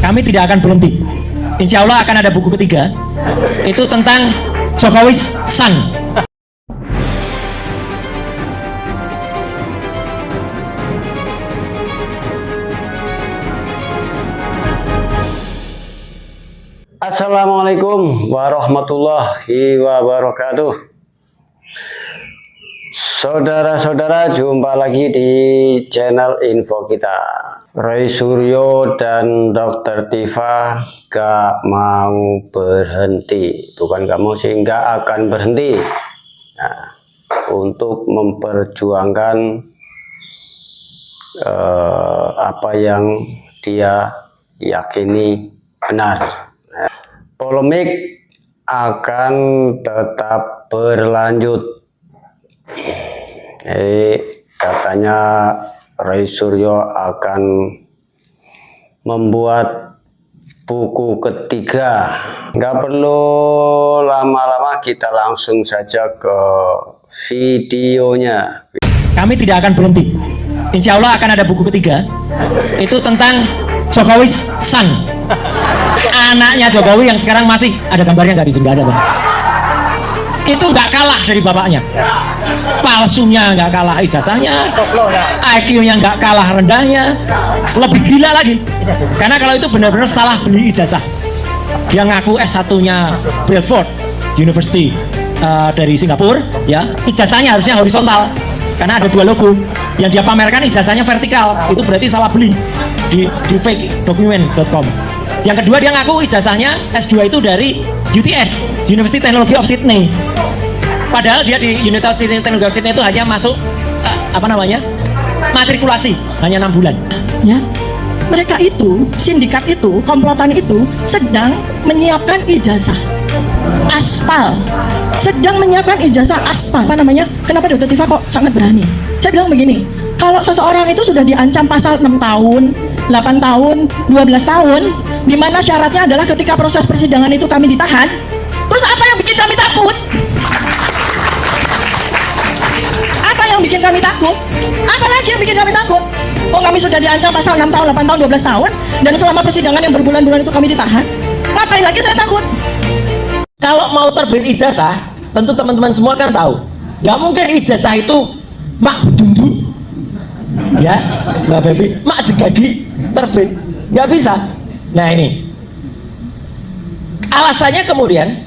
Kami tidak akan berhenti. Insya Allah akan ada buku ketiga. Itu tentang Jokowi's Son. Assalamualaikum warahmatullahi wabarakatuh. Saudara-saudara, jumpa lagi di channel info kita. Roy Suryo dan Dr. Tifa gak mau berhenti. Bukan gak mau sih, gak akan berhenti. Nah, untuk memperjuangkan apa yang dia yakini benar. Polemik akan tetap berlanjut. Katanya Roy Suryo akan membuat buku ketiga. Nggak perlu lama-lama, kita langsung saja ke videonya. Kami tidak akan berhenti. Insya Allah akan ada buku ketiga. Itu tentang Jokowi's Son. Anaknya Jokowi yang sekarang masih ada gambarnya nggak di sini? Nggak ada, Bang. Itu nggak kalah dari bapaknya. Palsunya nggak kalah ijazahnya, IQ-nya nggak kalah rendahnya, lebih gila lagi. Karena kalau itu benar-benar salah beli ijazah. Dia ngaku S1-nya Belfort University dari Singapura, ya. Ijazahnya harusnya horizontal karena ada dua logo. Yang dia pamerkan ijazahnya vertikal, itu berarti salah beli di fakedocument.com. Yang kedua, dia ngaku ijazahnya S2 itu dari UTS, University Technology of Sydney. Padahal dia di University Technology of Sydney itu hanya masuk matrikulasi hanya 6 bulan. Ya, mereka itu, sindikat itu, komplotan itu sedang menyiapkan ijazah aspal, sedang menyiapkan ijazah aspal. Kenapa Dr. Tifa kok sangat berani? Saya bilang begini, kalau seseorang itu sudah diancam pasal 6 tahun, 8 tahun, 12 tahun, di mana syaratnya adalah ketika proses persidangan itu kami ditahan, terus apa yang bikin kami takut? Apa yang bikin kami takut? Apa lagi yang bikin kami takut? Oh, kami sudah diancam pasal 6 tahun, 8 tahun, 12 tahun, dan selama persidangan yang berbulan-bulan itu kami ditahan. Ngapain lagi saya takut? Kalau mau terbit ijazah, tentu teman-teman semua kan tahu, nggak mungkin ijazah itu mak dundu, ya, Mbak Baby, mak jegagi terbit, nggak bisa. Nah, ini alasannya. Kemudian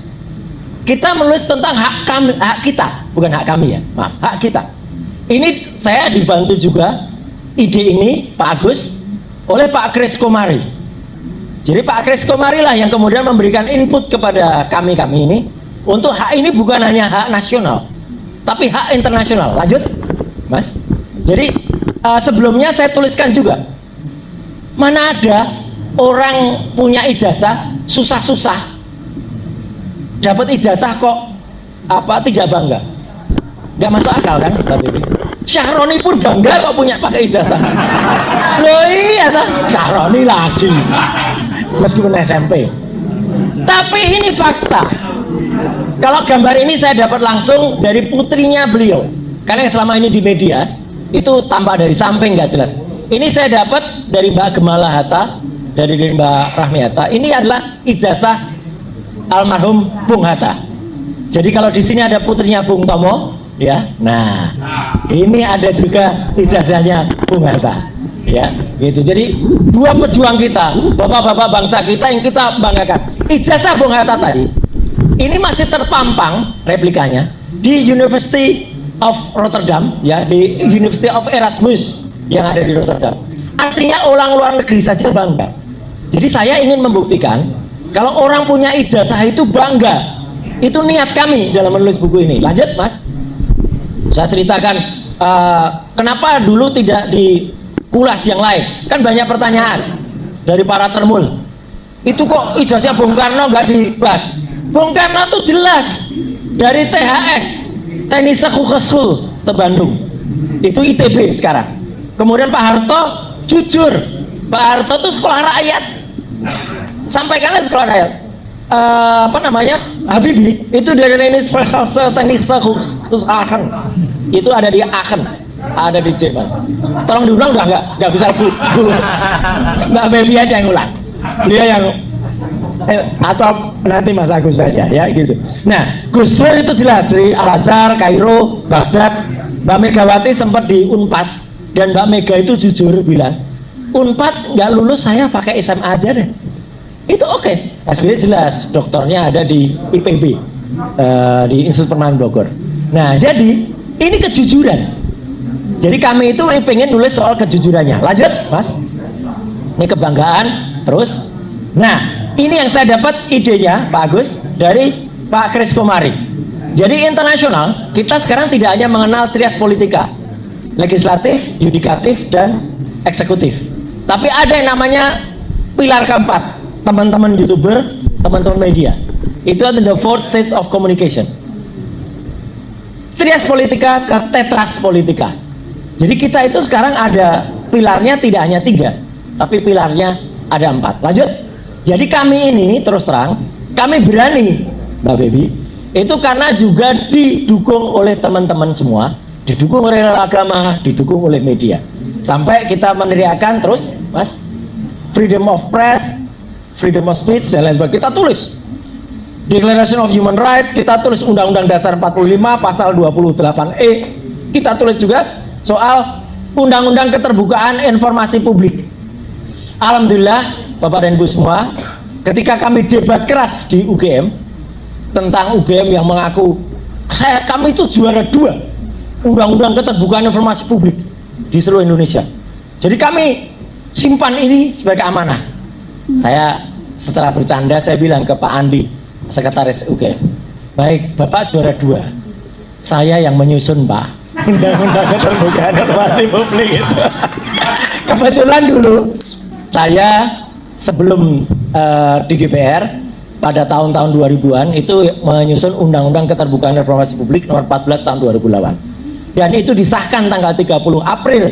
kita menulis tentang hak kita, bukan hak kami, ya, maaf, hak kita. Ini saya dibantu juga ide ini Pak Agus oleh Pak Kris Komari. Jadi Pak Kris Komari lah yang kemudian memberikan input kepada kami ini untuk hak ini bukan hanya hak nasional, tapi hak internasional. Lanjut, Mas. Jadi sebelumnya saya tuliskan juga, mana ada orang punya ijazah susah-susah dapat ijazah kok tidak bangga? Nggak masuk akal kan, Mbak Bibi? Syahroni pun bangga kok punya pakai ijazah. Loh iya, Syahroni lagi meskipun SMP. Tapi ini fakta. Kalau gambar ini saya dapat langsung dari putrinya beliau. Karena yang selama ini di media itu tampak dari samping nggak jelas. Ini saya dapat dari Mbak Gemala Hatta, dari Mbak Rahmi Hatta. Ini adalah ijazah almarhum Bung Hatta. Jadi kalau di sini ada putrinya Bung Tomo, ya. Nah, ini ada juga ijazahnya Bung Hatta, ya. Gitu. Jadi dua pejuang kita, bapak-bapak bangsa kita yang kita banggakan. Ijazah Bung Hatta tadi, ini masih terpampang replikanya di University of Rotterdam, ya, di University of Erasmus yang ada di Rotterdam. Artinya orang luar negeri saja bangga. Jadi saya ingin membuktikan kalau orang punya ijazah itu bangga. Itu niat kami dalam menulis buku ini. Lanjut, Mas. Saya ceritakan kenapa dulu tidak dikulas yang lain. Kan banyak pertanyaan dari para termul. Itu kok ijazah Bung Karno nggak dibahas? Bung Karno tuh jelas dari THS, Teknik School Bandung. Itu ITB sekarang. Kemudian Pak Harto jujur, Pak Harto tuh sekolah rakyat. Sampaikanlah sekolah rakyat. Habibie itu dari Teknik Aachen. Itu ada di Aachen, ada di Jerman. Tolong diulang, udah nggak bisa Bu Mbak Baby aja yang ulang. Beliau yang atau nanti Mas Agus saja ya gitu. Nah, Gus Dur itu jelas dari Al-Azhar, Kairo, Baghdad. Mbak Megawati sempat di Unpad dan Mbak Mega itu jujur bilang, Unpad nggak lulus saya pakai SMA aja deh. Itu oke. SBY jelas doktornya ada di IPB, di Institut Permainan Bogor. Nah, jadi ini kejujuran. Jadi kami itu pengen nulis soal kejujurannya. Lanjut, Mas. Ini kebanggaan. Terus, nah ini yang saya dapat idenya Pak Agus dari Pak Kris Komari. Jadi internasional kita sekarang tidak hanya mengenal trias politika, legislatif, yudikatif, dan eksekutif, tapi ada yang namanya pilar keempat, teman-teman YouTuber, teman-teman media. Itu ada the fourth stage of communication. Trias politika ke tetras politika. Jadi kita itu sekarang ada pilarnya tidak hanya 3, tapi pilarnya ada 4. Lanjut. Jadi kami ini terus terang, kami berani, Mbak Baby, itu karena juga didukung oleh teman-teman semua, didukung oleh agama, didukung oleh media. Sampai kita meneriakan terus, Mas, freedom of press, freedom of speech, dan lain sebagainya. Kita tulis Declaration of Human Rights, kita tulis Undang-Undang Dasar 45 pasal 28E, kita tulis juga soal Undang-Undang Keterbukaan Informasi Publik. Alhamdulillah, Bapak dan Ibu semua, ketika kami debat keras di UGM tentang UGM yang mengaku kami itu juara 2 Undang-Undang Keterbukaan Informasi Publik di seluruh Indonesia. Jadi kami simpan ini sebagai amanah. Saya setelah bercanda saya bilang ke Pak Andi, sekretaris UGM, baik Bapak juara 2, saya yang menyusun Pak Undang-Undang Keterbukaan Informasi Publik itu. Kebetulan dulu saya sebelum di DPR pada tahun-tahun 2000-an itu menyusun Undang-Undang Keterbukaan Informasi Publik nomor 14 tahun 2008, dan itu disahkan tanggal 30 April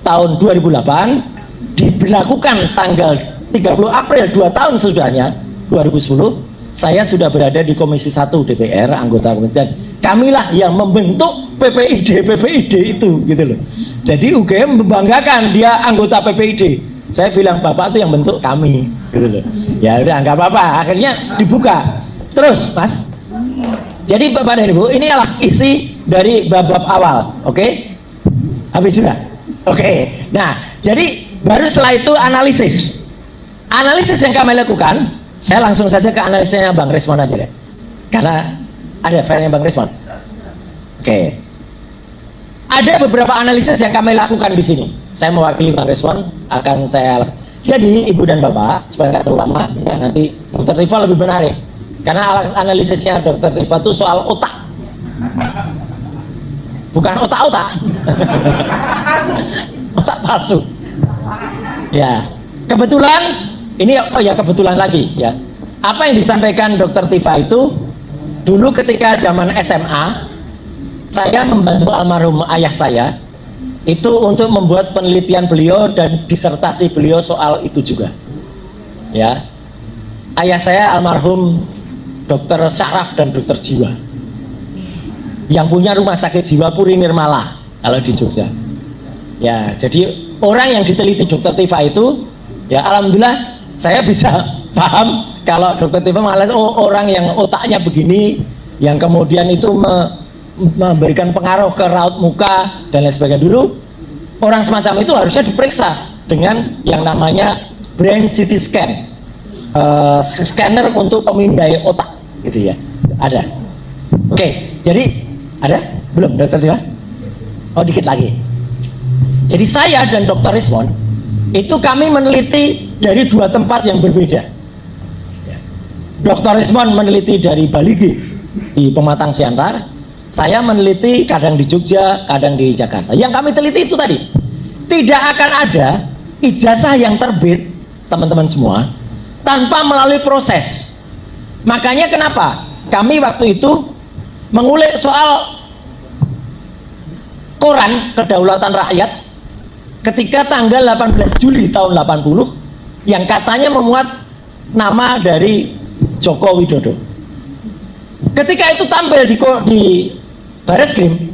tahun 2008, diberlakukan tanggal 30 April 2 tahun sesudahnya 2010. Saya sudah berada di Komisi 1 DPR, anggota komisi, dan kamilah yang membentuk PPID itu gitu loh. Jadi UGM membanggakan dia anggota PPID. Saya bilang Bapak itu yang bentuk kami gitu loh. Ya udah nggak apa-apa, akhirnya dibuka. Terus Mas, jadi Bapak dan Ibu, ini adalah isi dari bab awal. Oke? Habis sudah? Oke. Nah, jadi baru setelah itu analisis. Analisis yang kami lakukan, saya langsung saja ke analisisnya Bang Resmon aja deh, karena ada filenya Bang Resmon. Oke. Ada beberapa analisis yang kami lakukan di sini. Saya mewakili Bang Resmon, akan saya. Jadi Ibu dan Bapak, supaya nggak terlalu lama, ya, nanti Dr. Tifa lebih menarik, karena analisisnya Dr. Tifa itu soal otak, bukan otak-otak, otak palsu. Ya, kebetulan. Ini oh ya kebetulan lagi ya. Apa yang disampaikan Dr. Tifa itu dulu ketika zaman SMA, saya membantu almarhum ayah saya itu untuk membuat penelitian beliau dan disertasi beliau soal itu juga. Ya, ayah saya almarhum Dr. Syaraf dan Dr. Jiwa, yang punya rumah sakit jiwa Puri Nirmala kalau di Jogja. Ya, jadi orang yang diteliti Dr. Tifa itu, ya alhamdulillah. Saya bisa paham kalau Dr. Tifa malah orang yang otaknya begini, yang kemudian itu memberikan pengaruh ke raut muka dan lain sebagainya. Dulu orang semacam itu harusnya diperiksa dengan yang namanya brain CT scan, scanner untuk pemindai otak, gitu ya. Ada. Oke, jadi ada belum Dr. Tifa? Oh dikit lagi. Jadi saya dan Dr. Resmon itu kami meneliti dari 2 tempat yang berbeda. Dr. Resmon meneliti dari Baligi di Pematang Siantar, saya meneliti kadang di Jogja, kadang di Jakarta. Yang kami teliti itu tadi, tidak akan ada ijazah yang terbit, teman-teman semua, tanpa melalui proses. Makanya kenapa kami waktu itu mengulik soal koran Kedaulatan Rakyat ketika tanggal 18 Juli tahun 80 yang katanya memuat nama dari Joko Widodo. Ketika itu tampil di Bareskrim,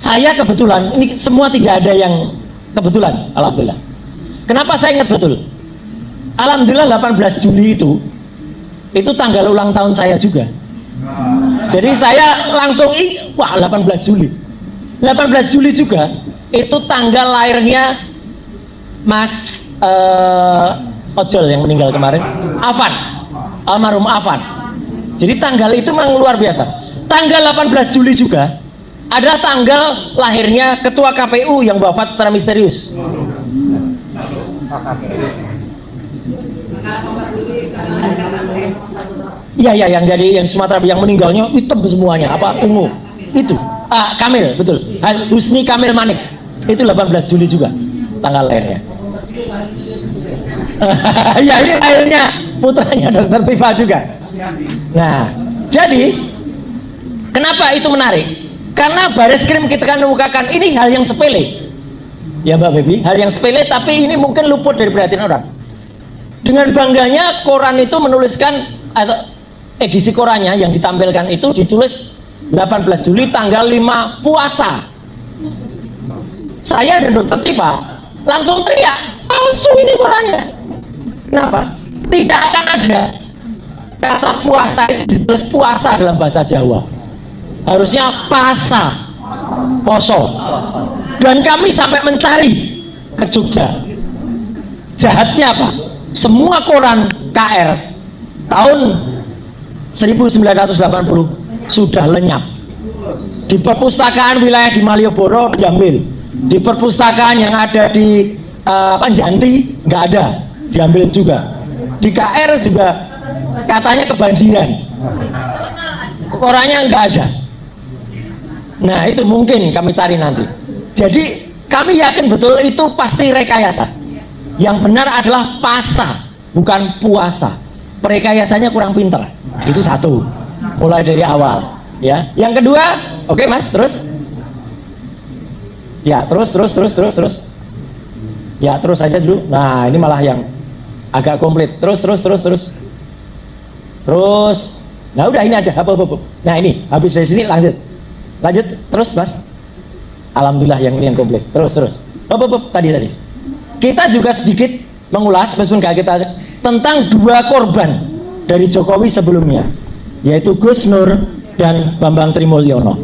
saya kebetulan, ini semua tidak ada yang kebetulan, alhamdulillah. Kenapa saya ingat betul? Alhamdulillah 18 Juli itu tanggal ulang tahun saya juga. Jadi saya langsung wah 18 Juli. 18 Juli juga itu tanggal lahirnya Mas Ojol yang meninggal kemarin, Afan, almarhum Afan. Jadi tanggal itu memang luar biasa. Tanggal 18 Juli juga adalah tanggal lahirnya Ketua KPU yang wafat secara misterius. Iya yang jadi yang Sumatera yang meninggalnya hitam semuanya, apa ungu itu Kamil, betul, Husni Kamil Manik, itu 18 Juli juga tanggal lahirnya. Ya ini lahirnya putranya Dr. Tifa juga. Nah jadi kenapa itu menarik? Karena Bareskrim kita kan memukakan ini hal yang sepele ya Mbak Baby, hal yang sepele tapi ini mungkin luput dari perhatian orang. Dengan bangganya koran itu menuliskan, atau edisi korannya yang ditampilkan itu ditulis 18 Juli tanggal 5 puasa. Saya dan Dr. Tifa langsung teriak, palsu ini korannya. Kenapa? Tidak akan ada kata puasa itu ditulis puasa dalam bahasa Jawa. Harusnya pasa, poso. Dan kami sampai mencari ke Jogja. Jahatnya apa? Semua koran KR tahun 1980 sudah lenyap. Di perpustakaan wilayah di Malioboro diambil, di perpustakaan yang ada di Janti nggak ada, diambil juga. Di KR juga katanya kebanjiran, korannya nggak ada. Nah itu mungkin kami cari nanti. Jadi kami yakin betul itu pasti rekayasa. Yang benar adalah pasa, bukan puasa. Perekayasanya kurang pinter. Itu satu. Mulai dari awal. Ya. Yang kedua, oke Mas, terus. Ya, terus. Ya, terus aja dulu. Nah, ini malah yang agak komplit. Terus. Nah, udah ini aja. Nah, ini habis dari sini lanjut. Terus, Mas. Alhamdulillah yang ini yang komplit. Terus. Tadi. Kita juga sedikit mengulas, meskipun gak kita, tentang dua korban dari Jokowi sebelumnya, yaitu Gus Nur dan Bambang Trimulyono.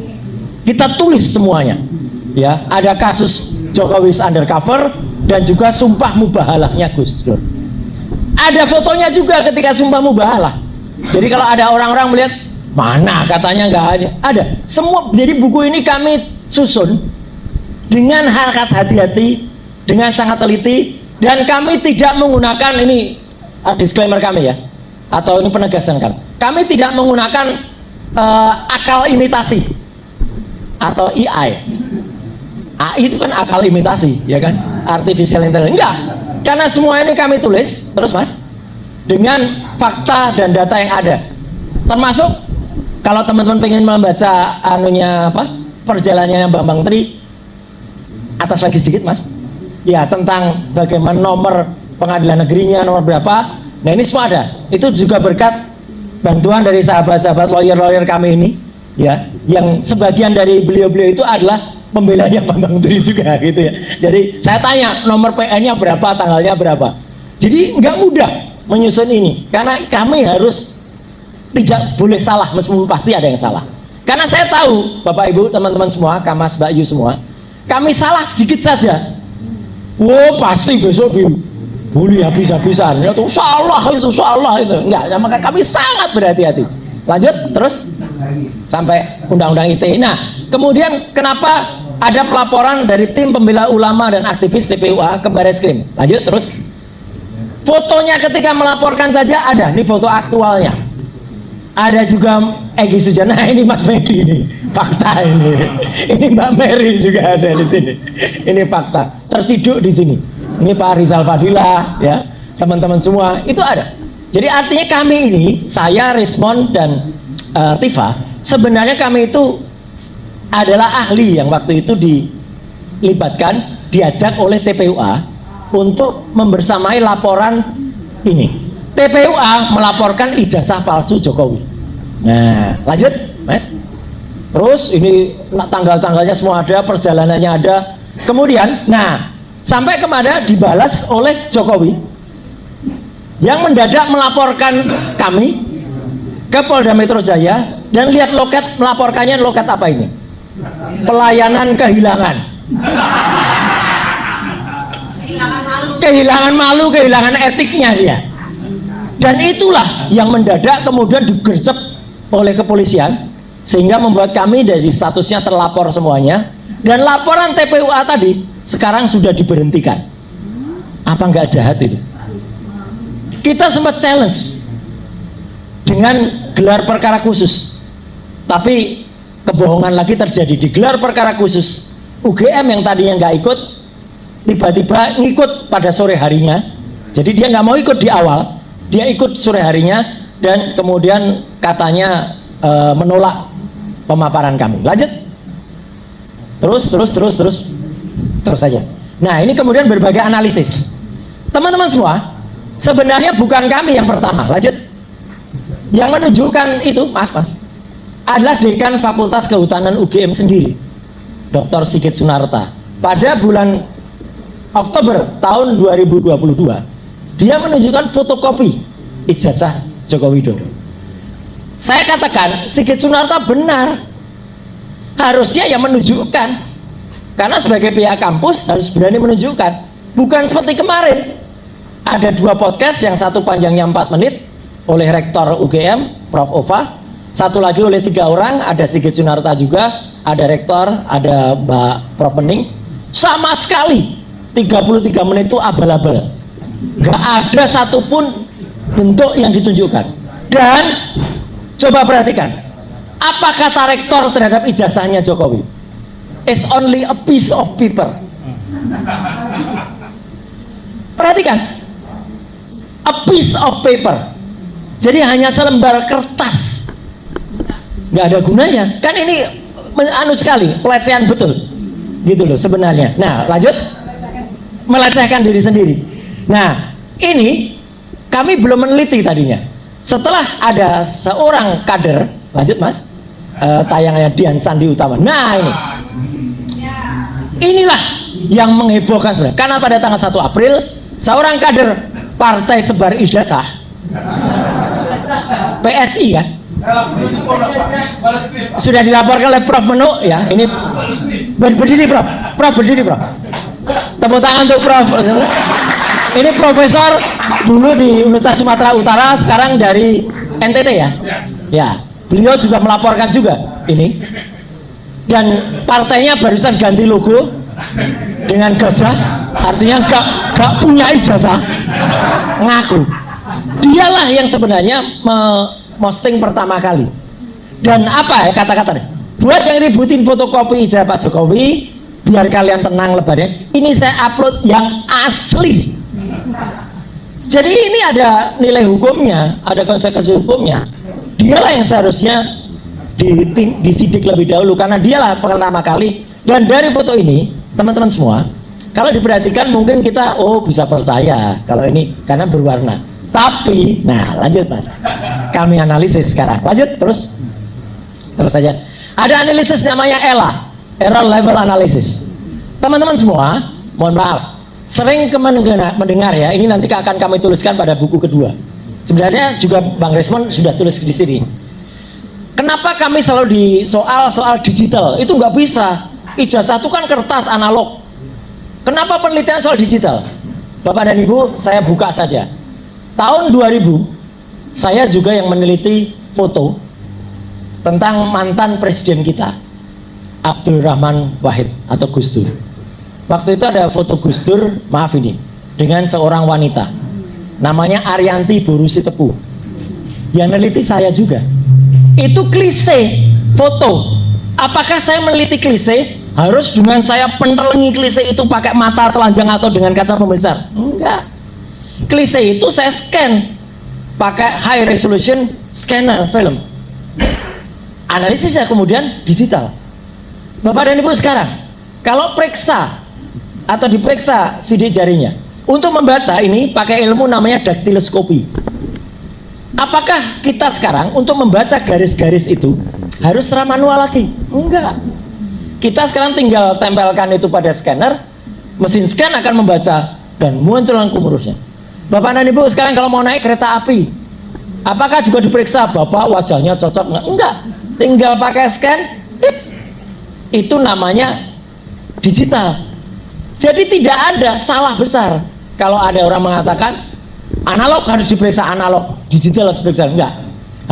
Kita tulis semuanya, ya. Ada kasus Jokowi undercover dan juga sumpah mubahalahnya Gus Nur. Ada fotonya juga ketika sumpah mubahalah. Jadi kalau ada orang-orang melihat mana katanya nggak ada. Semua. Jadi buku ini kami susun dengan hati-hati, dengan sangat teliti, dan kami tidak menggunakan ini disclaimer kami ya, atau ini penegasan kami tidak menggunakan akal imitasi atau AI. AI itu kan akal imitasi ya kan, artificial intelligence. Enggak, karena semua ini kami tulis terus Mas dengan fakta dan data yang ada, termasuk kalau teman-teman pengen membaca perjalanannya Bambang Tri, atas lagi sedikit Mas ya, tentang bagaimana nomor pengadilan negerinya, nomor berapa. Nah ini semua ada. Itu juga berkat bantuan dari sahabat-sahabat lawyer kami ini ya, yang sebagian dari beliau-beliau itu adalah pembelanya Bambang Tri juga gitu ya. Jadi saya tanya nomor PN-nya berapa, tanggalnya berapa. Jadi nggak mudah menyusun ini, karena kami harus tidak boleh salah, meskipun pasti ada yang salah. Karena saya tahu Bapak Ibu, teman-teman semua, Kamas, Mbak Yu semua, kami salah sedikit saja, pasti besok dibully habis-habisan. Itu salah itu. Enggak, maka kami sangat berhati-hati. Lanjut terus sampai undang-undang ITE. Nah, kemudian kenapa ada pelaporan dari tim pembela ulama dan aktivis TPUA ke Bareskrim? Lanjut terus. Fotonya ketika melaporkan saja ada. Ini foto aktualnya. Ada juga Egy Sujana. Ini Mas Medi ini. Fakta ini. Ini Mbak Mary juga ada di sini. Ini fakta. Terciduk di sini. Ini Pak Rizal Fadila, ya, teman-teman semua itu ada. Jadi artinya kami ini, saya, Rismond dan Tifa, sebenarnya kami itu adalah ahli yang waktu itu dilibatkan, diajak oleh TPUA untuk membersamai laporan ini. TPUA melaporkan ijazah palsu Jokowi. Nah, lanjut, Mas. Terus ini tanggal-tanggalnya semua ada, perjalanannya ada. Kemudian, nah, sampai kemana dibalas oleh Jokowi. yang mendadak melaporkan kami ke Polda Metro Jaya, dan lihat loket, melaporkannya loket apa ini? Pelayanan kehilangan. Kehilangan malu, kehilangan etiknya dia. Dan itulah yang mendadak kemudian digercep oleh kepolisian, sehingga membuat kami dari statusnya terlapor semuanya, dan laporan TPUA tadi sekarang sudah diberhentikan. Apa nggak jahat itu? Kita sempat challenge dengan gelar perkara khusus, tapi kebohongan lagi terjadi. Digelar perkara khusus, UGM yang tadinya nggak ikut tiba-tiba ngikut pada sore harinya. Jadi dia nggak mau ikut di awal, dia ikut sore harinya, dan kemudian katanya menolak pemaparan kami. Lanjut, terus saja. Nah, ini kemudian berbagai analisis. Teman-teman semua, sebenarnya bukan kami yang pertama. Lanjut. Yang menunjukkan itu, maaf mas, adalah Dekan Fakultas Kehutanan UGM sendiri, Dr. Sigit Sunarta. Pada bulan Oktober tahun 2022, dia menunjukkan fotokopi ijazah Joko Widodo. Saya katakan Sigit Sunarta benar, harusnya yang menunjukkan, karena sebagai pihak kampus harus berani menunjukkan, bukan seperti kemarin ada 2 podcast, yang satu panjangnya 4 menit oleh Rektor UGM Prof. Ova, satu lagi oleh 3 orang, ada Sigit Sunarta juga, ada Rektor, ada Mbak Prof. Bening. Sama sekali 33 menit itu abal-abal, gak ada satupun bentuk yang ditunjukkan. Dan coba perhatikan, apa kata Rektor terhadap ijazahnya Jokowi? It's only a piece of paper. Perhatikan, a piece of paper. Jadi hanya selembar kertas, nggak ada gunanya. Kan ini anu sekali, pelecehan betul, gitu loh sebenarnya. Nah, lanjut, melecehkan diri sendiri. Nah, ini kami belum meneliti tadinya. Setelah ada seorang kader, lanjut mas, tayangannya Dian Sandi Utama. Nah, inilah yang menghebohkan sebenarnya. Karena pada tanggal 1 April, seorang kader Partai Sebar Ijazah PSI kan sudah dilaporkan oleh Prof. Menu ya. Ini berdiri Prof. Berdiri Prof. Tepuk tangan untuk Prof. Ini profesor dulu di Universitas Sumatera Utara, sekarang dari NTT ya. Ya, beliau juga melaporkan juga ini. Dan partainya barusan ganti logo dengan gajah, artinya gak punya ijazah, ngaku. Dialah yang sebenarnya posting pertama kali. Dan apa ya kata-katanya? Buat yang ributin fotokopi ijazah Pak Jokowi, biar kalian tenang lebarnya, ini saya upload yang asli. Jadi ini ada nilai hukumnya, ada konsekuensi hukumnya. Dialah yang seharusnya disidik lebih dahulu, karena dialah pertama kali. Dan dari foto ini, teman-teman semua, kalau diperhatikan mungkin kita bisa percaya kalau ini karena berwarna. Tapi, nah lanjut mas, kami analisis sekarang. Lanjut terus saja. Ada analisis namanya ELA, Error Level Analysis. Teman-teman semua, mohon maaf, sering mendengar ya. Ini nanti akan kami tuliskan pada buku kedua. Sebenarnya juga Bang Resmond sudah tulis di sini. Kenapa kami selalu di soal digital? Itu nggak bisa. Ijazah itu kan kertas analog. Kenapa penelitian soal digital? Bapak dan Ibu, saya buka saja. Tahun 2000, saya juga yang meneliti foto tentang mantan presiden kita, Abdul Rahman Wahid atau Gus Dur. Waktu itu ada foto Gus Dur, maaf ini, dengan seorang wanita, namanya Arianti Borusitepu. Yang meneliti saya juga. Itu klise foto. Apakah saya meneliti klise? Harus dengan saya penelengi klise itu pakai mata telanjang atau dengan kaca pembesar? Enggak. Klise itu saya scan pakai high resolution scanner film. Analisisnya kemudian digital. Bapak dan Ibu sekarang, kalau periksa atau diperiksa sidik jarinya, untuk membaca ini pakai ilmu namanya daktiloskopi. Apakah kita sekarang untuk membaca garis-garis itu harus secara manual lagi? Enggak. Kita sekarang tinggal tempelkan itu pada scanner, mesin scan akan membaca dan muncul lampu merusnya. Bapak dan Ibu sekarang kalau mau naik kereta api, apakah juga diperiksa Bapak wajahnya cocok nggak? Enggak, tinggal pakai scan, tip. Itu namanya digital. Jadi tidak ada salah besar kalau ada orang mengatakan analog harus diperiksa analog, digital harus diperiksa. Enggak,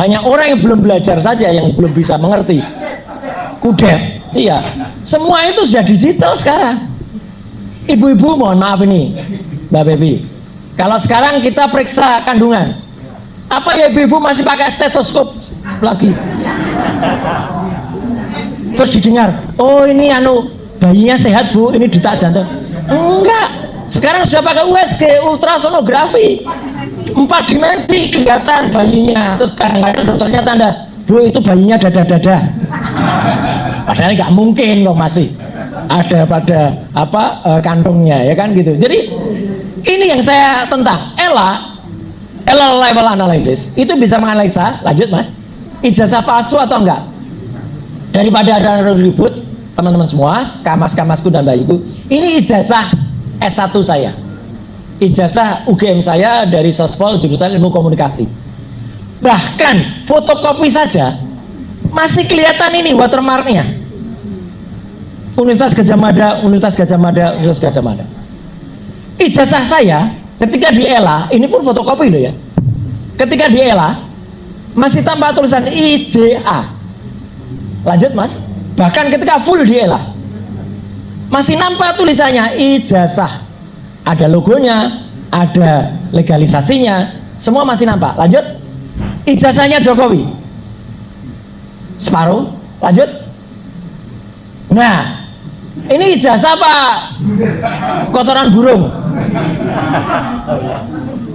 hanya orang yang belum belajar saja yang belum bisa mengerti. Kudet, iya, semua itu sudah digital sekarang. Ibu-ibu mohon maaf ini, Mbak Bebi, kalau sekarang kita periksa kandungan, apa ya ibu-ibu masih pakai stetoskop lagi? Terus didengar, oh ini bayinya sehat Bu, ini detak jantung. Enggak, sekarang sudah pakai USG, ultrasonografi, 4 dimensi kelihatan bayinya. Terus kadang-kadang dokternya tanda, Bu itu bayinya dada-dada. Padahal nggak mungkin kok, masih ada pada kantongnya, ya kan gitu. Jadi ini yang saya tentang ELA level analysis itu bisa menganalisa, lanjut Mas, ijazah palsu atau enggak. Daripada ada ribut, teman-teman semua, kamas-kamasku dan bayiku, ini ijazah S1 saya, ijazah UGM saya dari Sospol jurusan Ilmu Komunikasi. Bahkan fotokopi saja masih kelihatan ini watermarknya, Universitas Gadjah Mada, Universitas Gadjah Mada, Universitas Gadjah Mada. Ijazah saya ketika di ELA, ini pun fotokopi loh ya, ketika di ELA masih tanpa tulisan IJA. Lanjut Mas, bahkan ketika full di ELA masih nampak tulisannya ijazah, ada logonya, ada legalisasinya, semua masih nampak. Lanjut, ijazahnya Jokowi separuh. Lanjut, nah ini ijazah apa? Kotoran burung,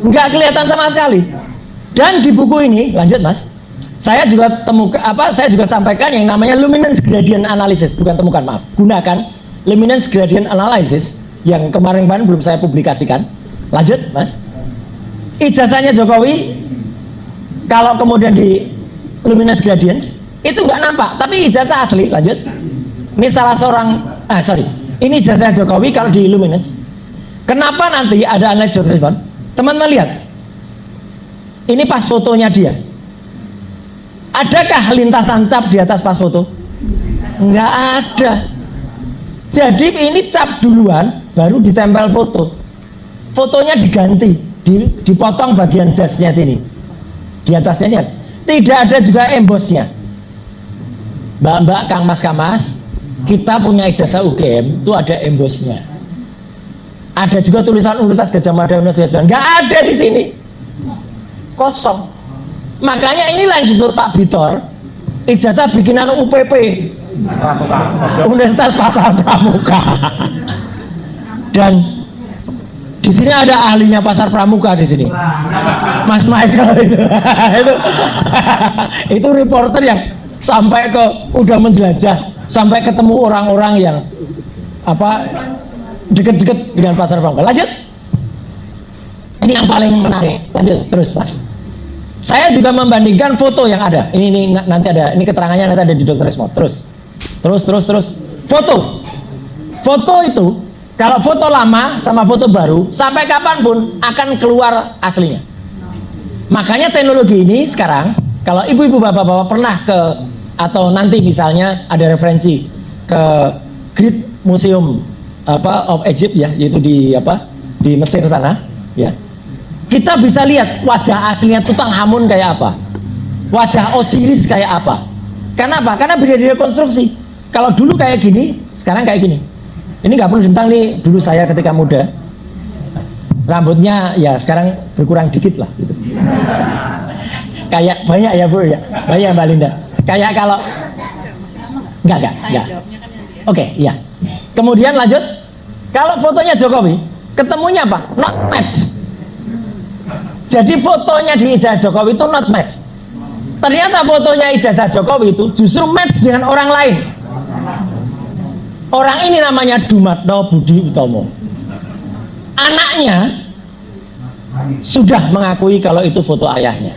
nggak kelihatan sama sekali. Dan di buku ini, lanjut Mas, saya juga saya juga sampaikan yang namanya luminance gradient analysis, bukan temukan, maaf, gunakan luminance gradient analysis yang kemarin-kemarin belum saya publikasikan. Lanjut Mas, ijazahnya Jokowi kalau kemudian di luminance gradients itu nggak nampak, tapi ijazah asli. Lanjut, ini salah seorang ini ijazah Jokowi kalau di luminance. Kenapa nanti ada analisis respon? Teman-teman lihat, ini pas fotonya dia. Adakah lintasan cap di atas pas foto? Enggak ada. Jadi ini cap duluan, baru ditempel foto. Fotonya diganti, dipotong bagian jasnya sini. Di atasnya ini tidak ada juga embosnya. Mbak-mbak, Kang Mas, kita punya ijazah UGM itu ada embosnya. Ada juga tulisan Universitas Gadjah Mada, Universitas Gadjah Mada. Enggak ada di sini, kosong. Makanya inilah yang disebut Pak Bitor, ijazah bikinan UPP, Universitas Pasar Pramuka. Dan di sini ada ahlinya Pasar Pramuka di sini, Mas Michael itu reporter yang sampai udah menjelajah, sampai ketemu orang-orang yang deket-deket dengan Pasar Pramuka. Lanjut, ini yang paling menarik. Lanjut terus Mas. Saya juga membandingkan foto yang ada. Ini nanti ada, ini keterangannya nanti ada di Dr. Resmo. Terus. Foto itu, kalau foto lama sama foto baru, sampai kapanpun akan keluar aslinya. Makanya teknologi ini sekarang, kalau ibu-ibu bapak-bapak pernah atau nanti misalnya ada referensi ke Great Museum of Egypt ya, yaitu di Mesir sana, ya. Kita bisa lihat wajah aslinya Tutankhamun kayak apa, wajah Osiris kayak apa. Kenapa? Karena beda direkonstruksi. Kalau dulu kayak gini, sekarang kayak gini. Ini nggak perlu tentang nih, dulu saya ketika muda, rambutnya ya sekarang berkurang dikit lah. Gitu. Kayak banyak ya Bu ya, banyak Mbak Linda. Kayak kalau enggak. Oke, iya. Kemudian lanjut, kalau fotonya Jokowi, ketemunya apa? Not match. Jadi fotonya di ijazah Jokowi itu not match. Ternyata fotonya ijazah Jokowi itu justru match dengan orang lain. Orang ini namanya Dumatno Budi Utomo. Anaknya sudah mengakui kalau itu foto ayahnya.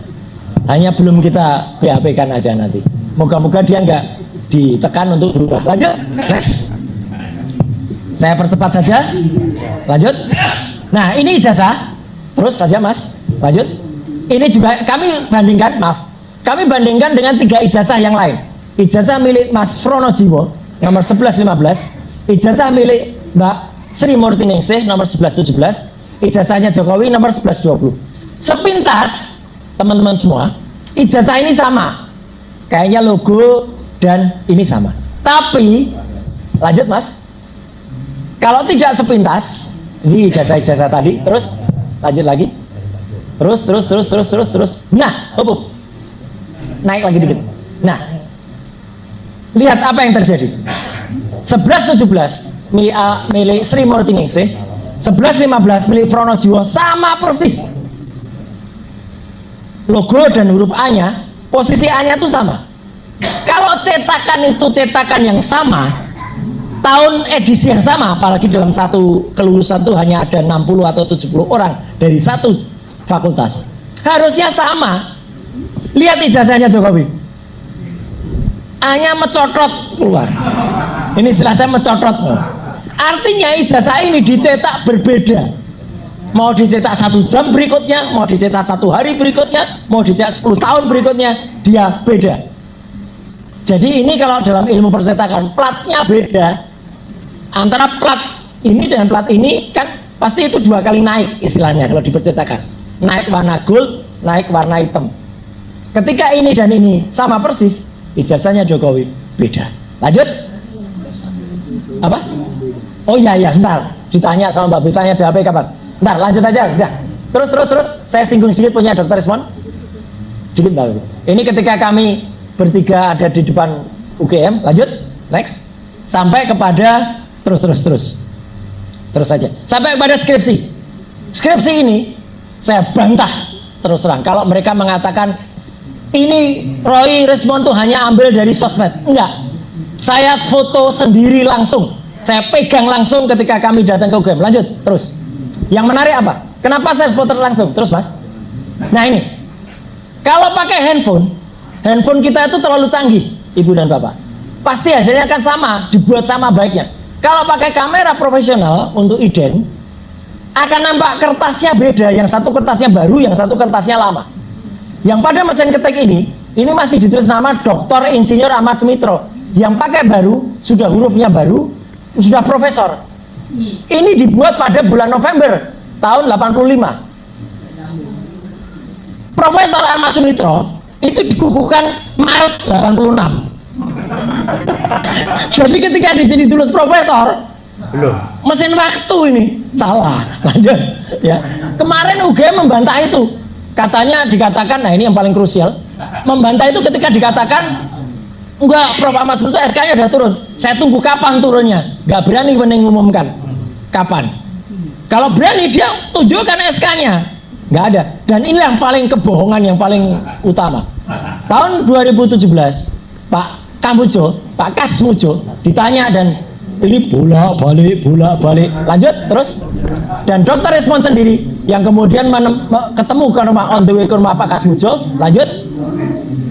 Hanya belum kita BAP-kan aja nanti. Moga-moga dia nggak ditekan untuk berubah. Lanjut, next. Saya percepat saja. Lanjut. Nah, ini ijazah. Terus saja Mas, lanjut. Ini juga kami bandingkan, maaf, kami bandingkan dengan 3 ijazah yang lain. Ijazah milik Mas Fronojiwo nomor 1115, ijazah milik Mbak Sri Murtiningsih nomor 1117, ijazahnya Jokowi nomor 1120. Sepintas teman-teman semua, ijazah ini sama, kayaknya logo dan ini sama. Tapi lanjut Mas, kalau tidak sepintas, ini ijazah-ijazah tadi, terus lanjut lagi, terus, nah, naik lagi dikit. Nah, lihat apa yang terjadi. 1117 milik Sri Murtiningsih, 1115 milik Fronojiwo, sama persis. Logo dan huruf A-nya, posisi A-nya itu sama. Kalau cetakan itu cetakan yang sama, tahun edisi yang sama, apalagi dalam satu kelulusan itu hanya ada 60 atau 70 orang dari satu fakultas, harusnya sama. Lihat ijazahnya Jokowi, A-nya mencotot keluar. Ini istilah saya mencotot. Artinya ijazah ini dicetak berbeda. Mau dicetak 1 jam berikutnya, mau dicetak 1 hari berikutnya, mau dicetak 10 tahun berikutnya, dia beda. Jadi ini kalau dalam ilmu percetakan, platnya beda. Antara plat ini dengan plat ini kan pasti itu 2 kali naik istilahnya kalau di percetakan. Naik warna gold, naik warna hitam. Ketika ini dan ini sama persis, ijazahnya Jokowi beda. Lanjut. Apa? Oh iya, sebentar. Ditanya sama Mbak Britanya, jawabnya kapan? Ntar lanjut aja, udah. Terus. Saya singgung sedikit punya Dr. Resmond. Sedikit Mbak. Ini ketika kami bertiga ada di depan UGM. Lanjut, next. Sampai kepada terus saja. Sampai kepada skripsi. Skripsi ini saya bantah terus terang. Kalau mereka mengatakan ini Roy Resmond tuh hanya ambil dari sosmed, enggak. Saya foto sendiri langsung. Saya pegang langsung ketika kami datang ke UGM. Lanjut, terus. Yang menarik apa? Kenapa saya foto langsung? Terus Mas. Nah ini, kalau pakai handphone kita itu terlalu canggih, Ibu dan Bapak. Pasti hasilnya akan sama, dibuat sama baiknya. Kalau pakai kamera profesional untuk ident, akan nampak kertasnya beda. Yang satu kertasnya baru, yang satu kertasnya lama. Yang pada mesin ketik ini masih ditulis nama Dr. Insinyur Ahmad Sumitro. Yang pakai baru, sudah hurufnya baru, sudah profesor. Ini dibuat pada bulan November tahun 85. Profesor Ahmad Sumitro itu dikukuhkan Maret 86. Jadi ketika dia tulis profesor, mesin waktu ini salah. Lanjut ya. Kemarin UGM membantah itu. Katanya dikatakan, nah ini yang paling krusial, membantah itu ketika dikatakan enggak, Prof. Ahmad Sumitro SK-nya udah turun. Saya tunggu kapan turunnya. Enggak berani mengumumkan kapan. Kalau berani dia tunjukkan SK-nya. Enggak ada. Dan ini yang paling kebohongan yang paling utama. Tahun 2017, Pak Kasmujo ditanya dan ini bolak-balik. Lanjut terus. Dan Dr. Resmond sendiri yang kemudian ketemu ke rumah, on the way ke rumah Pak Kasmujo. Lanjut.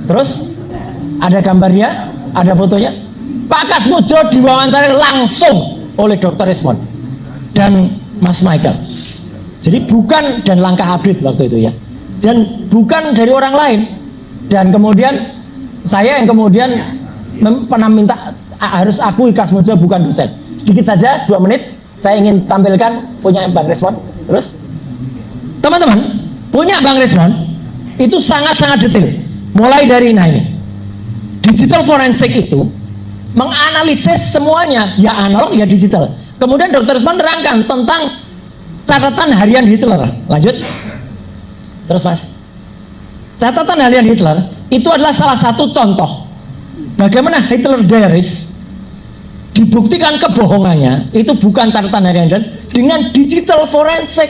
Terus ada gambarnya, ada fotonya. Pak Kasmujo diwawancari langsung oleh Dr. Resmond dan Mas Michael. Jadi bukan, dan langkah update waktu itu ya. Dan bukan dari orang lain. Dan kemudian saya yang kemudian pernah minta harus akui Kasmujo bukan dosen. Sedikit saja, 2 menit saya ingin tampilkan punya Bang Resmond. Terus teman-teman, punya Bang Resmond itu sangat-sangat detail. Mulai dari ini. Digital forensik itu menganalisis semuanya, ya analog ya digital. Kemudian Dr. Resmond menerangkan tentang catatan harian Hitler. Lanjut. Terus Mas. Catatan harian Hitler itu adalah salah satu contoh bagaimana Hitler Diaries dibuktikan kebohongannya itu bukan catatan harian dengan digital forensik.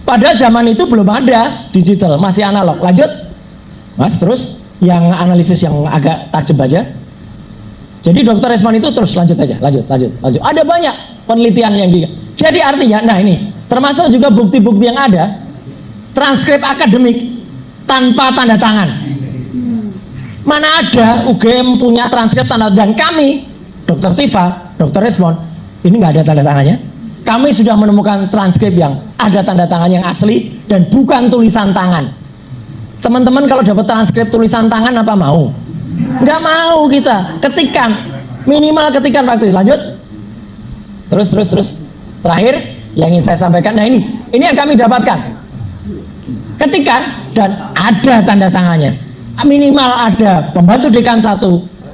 Pada zaman itu belum ada digital, masih analog. Lanjut. Mas, terus yang analisis yang agak tajam aja. Jadi Dr. Resmond itu terus lanjut aja, lanjut. Ada banyak penelitian yang jadi artinya, nah ini termasuk juga bukti-bukti yang ada, transkrip akademik tanpa tanda tangan. Mana ada UGM punya transkrip tanda, dan kami, Dr. Tifa, Dr. Resmond, ini nggak ada tanda tangannya. kami sudah menemukan transkrip yang ada tanda tangan yang asli dan bukan tulisan tangan. Teman-teman kalau dapat transkrip tulisan tangan apa mau? Nggak mau kita. Ketikan, minimal ketikan waktu itu. Lanjut. Terus. Terakhir yang ingin saya sampaikan, nah ini yang kami dapatkan. Ketikan dan ada tanda tangannya. Minimal ada pembantu dekan 1,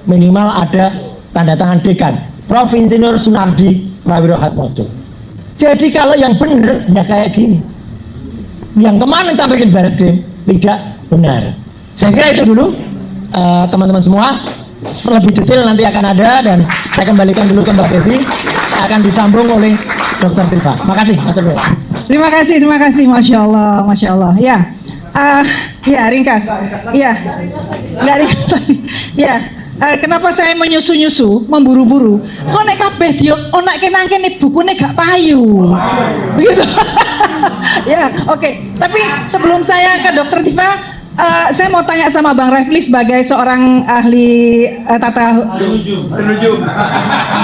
minimal ada tanda tangan dekan Prof. Insinyur Sunardi Prawirohatmojo. Jadi kalau yang benar ya kayak gini. Yang kemarin tampilin Barreskrim tidak benar. Saya kira itu dulu teman-teman semua. Lebih detail nanti akan ada dan saya kembalikan dulu ke Mbak Devi, akan disambung oleh Dr. Tifa. Makasih, Mas Bro. Terima kasih, Masya Allah. Ya, ya ringkas. Ya, nggak ringkas. Ya, kenapa saya menyusu-nyusu, memburu-buru? Oh nek kabeh dia, oh nek kenang-kene bukune gak payu. Begitu. Ya, oke. Tapi sebelum saya ke Dr. Tifa, saya mau tanya sama Bang Refli sebagai seorang ahli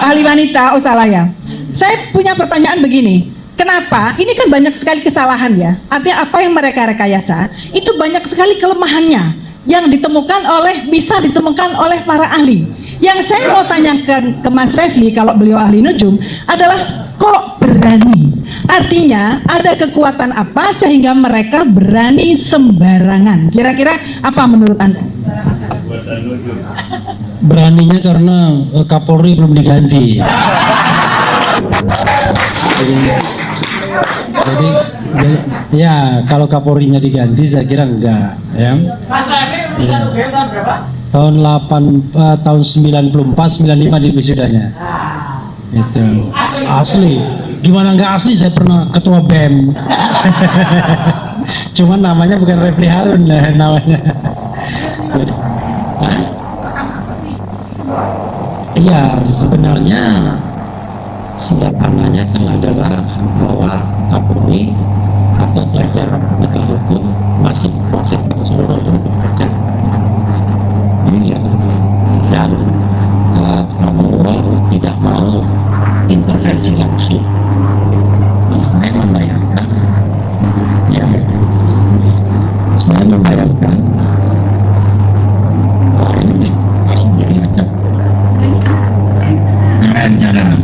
ahli wanita, oh salah ya. Saya punya pertanyaan begini, kenapa? Ini kan banyak sekali kesalahan ya. Artinya apa yang mereka rekayasa itu banyak sekali kelemahannya yang bisa ditemukan oleh para ahli. Yang saya mau tanyakan ke Mas Refli kalau beliau ahli nujum adalah kok berani? Artinya ada kekuatan apa sehingga mereka berani sembarangan? Kira-kira apa menurut Anda? Beraninya karena Kapolri belum diganti. Jadi ya kalau Kapolrinya diganti saya kira enggak ya. Mas Refli lulusan UGM tahun berapa? Tahun 94 95 di wisudanya. Itu asli. Gimana nggak asli? Saya pernah ketua BEM. Cuman namanya bukan Refli Harun lah namanya. Iya, sebenarnya sederhananya kan adalah bahwa Kapolri atau jajaran penegak hukum masih konsisten seluruh bekerja. Iya, dan Prabowo tidak mau intervensi langsung. Saya membayangkan wah ini harus diingat rencana.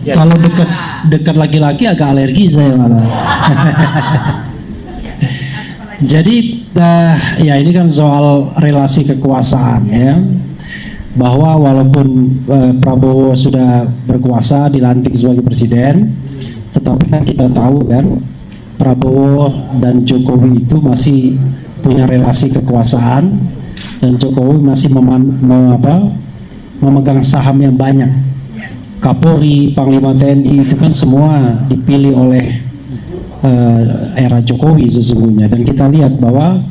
Kalau dekat laki-laki agak alergi saya malah. Jadi ya ini kan soal relasi kekuasaan ya, bahwa walaupun Prabowo sudah berkuasa dilantik sebagai presiden, tetapi kan kita tahu kan Prabowo dan Jokowi itu masih punya relasi kekuasaan dan Jokowi masih memegang saham yang banyak. Kapolri, Panglima TNI itu kan semua dipilih oleh era Jokowi sesungguhnya, dan kita lihat bahwa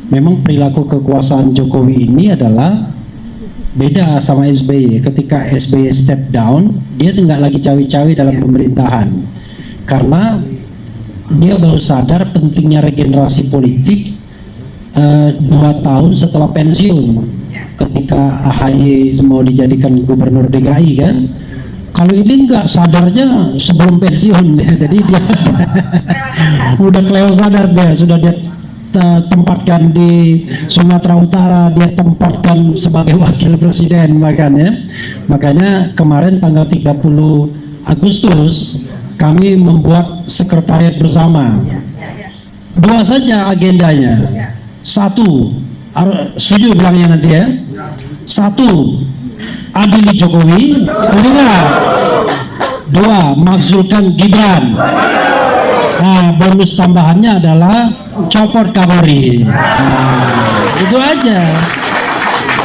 memang perilaku kekuasaan Jokowi ini adalah beda sama SBY. Ketika SBY step down, dia tidak lagi cawe-cawe dalam pemerintahan karena dia baru sadar pentingnya regenerasi politik 2 tahun setelah pensiun, ketika AHY mau dijadikan gubernur DKI kan. Kalau ini enggak, sadarnya sebelum pensiun, jadi dia udah kelewat sadar, dia sudah dia tempatkan di Sumatera Utara, dia tempatkan sebagai wakil presiden makanya kemarin tanggal 30 Agustus kami membuat sekretariat bersama. 2 saja agendanya. 1, setuju bilangnya nanti ya. 1, adili Jokowi, setuju nggak? 2, makzulkan Gibran. Nah, bonus tambahannya adalah copot Kapolri. Nah, itu aja.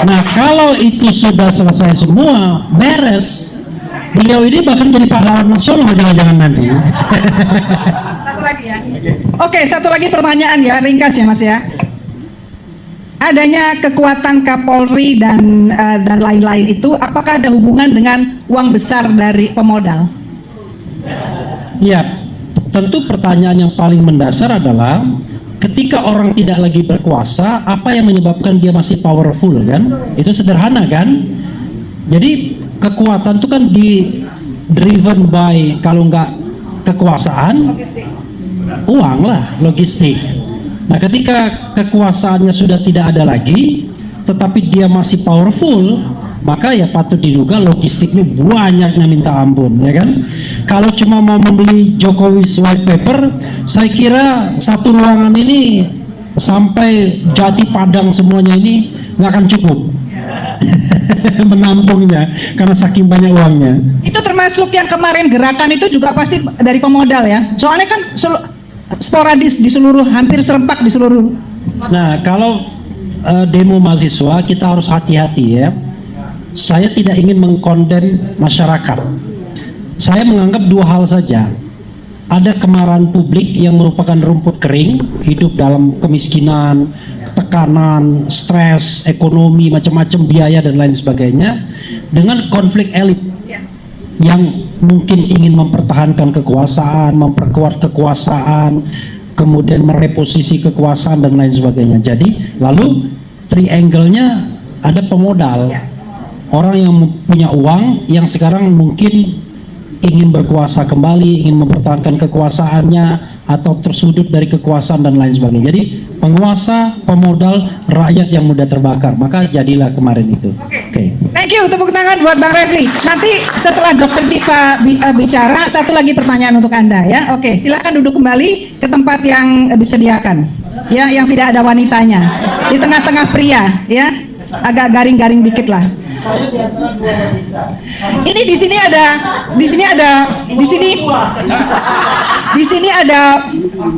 Nah, kalau itu sudah selesai semua, beres. Beliau ini bahkan jadi pahlawan nasional jangan-jangan nanti. Satu lagi ya. Oke, satu lagi pertanyaan ya, ringkas ya Mas ya. Adanya kekuatan Kapolri dan lain-lain itu, apakah ada hubungan dengan uang besar dari pemodal? Ya, tentu pertanyaan yang paling mendasar adalah ketika orang tidak lagi berkuasa, apa yang menyebabkan dia masih powerful kan? Itu sederhana kan? Jadi kekuatan itu kan driven by, kalau nggak kekuasaan, uang lah, logistik. Nah, ketika kekuasaannya sudah tidak ada lagi, tetapi dia masih powerful, maka ya patut diduga logistiknya banyaknya minta ampun, ya kan? Kalau cuma mau membeli Jokowi's white paper, saya kira satu ruangan ini sampai Jati Padang semuanya ini nggak akan cukup menampungnya karena saking banyak uangnya. Itu termasuk yang kemarin gerakan itu juga pasti dari pemodal ya. Soalnya kan sporadis di seluruh, hampir serempak di seluruh. Nah, kalau demo mahasiswa kita harus hati-hati ya. Saya tidak ingin mengkondem masyarakat. Saya menganggap dua hal saja. Ada kemarahan publik yang merupakan rumput kering, hidup dalam kemiskinan, tekanan, stres, ekonomi, macam-macam biaya dan lain sebagainya, dengan konflik elit yang mungkin ingin mempertahankan kekuasaan, memperkuat kekuasaan, kemudian mereposisi kekuasaan dan lain sebagainya. Jadi lalu triangle-nya ada pemodal, orang yang punya uang yang sekarang mungkin ingin berkuasa kembali, ingin mempertahankan kekuasaannya atau tersudut dari kekuasaan dan lain sebagainya. Jadi penguasa, pemodal, rakyat yang mudah terbakar. Maka jadilah kemarin itu. Oke. Thank you, tepuk tangan buat Bang Refli. Nanti setelah Dr. Tifa bicara, satu lagi pertanyaan untuk Anda ya. Oke, silakan duduk kembali ke tempat yang disediakan. Ya, yang tidak ada wanitanya. Di tengah-tengah pria, ya. Agak garing-garing dikit lah. Ini di sini ada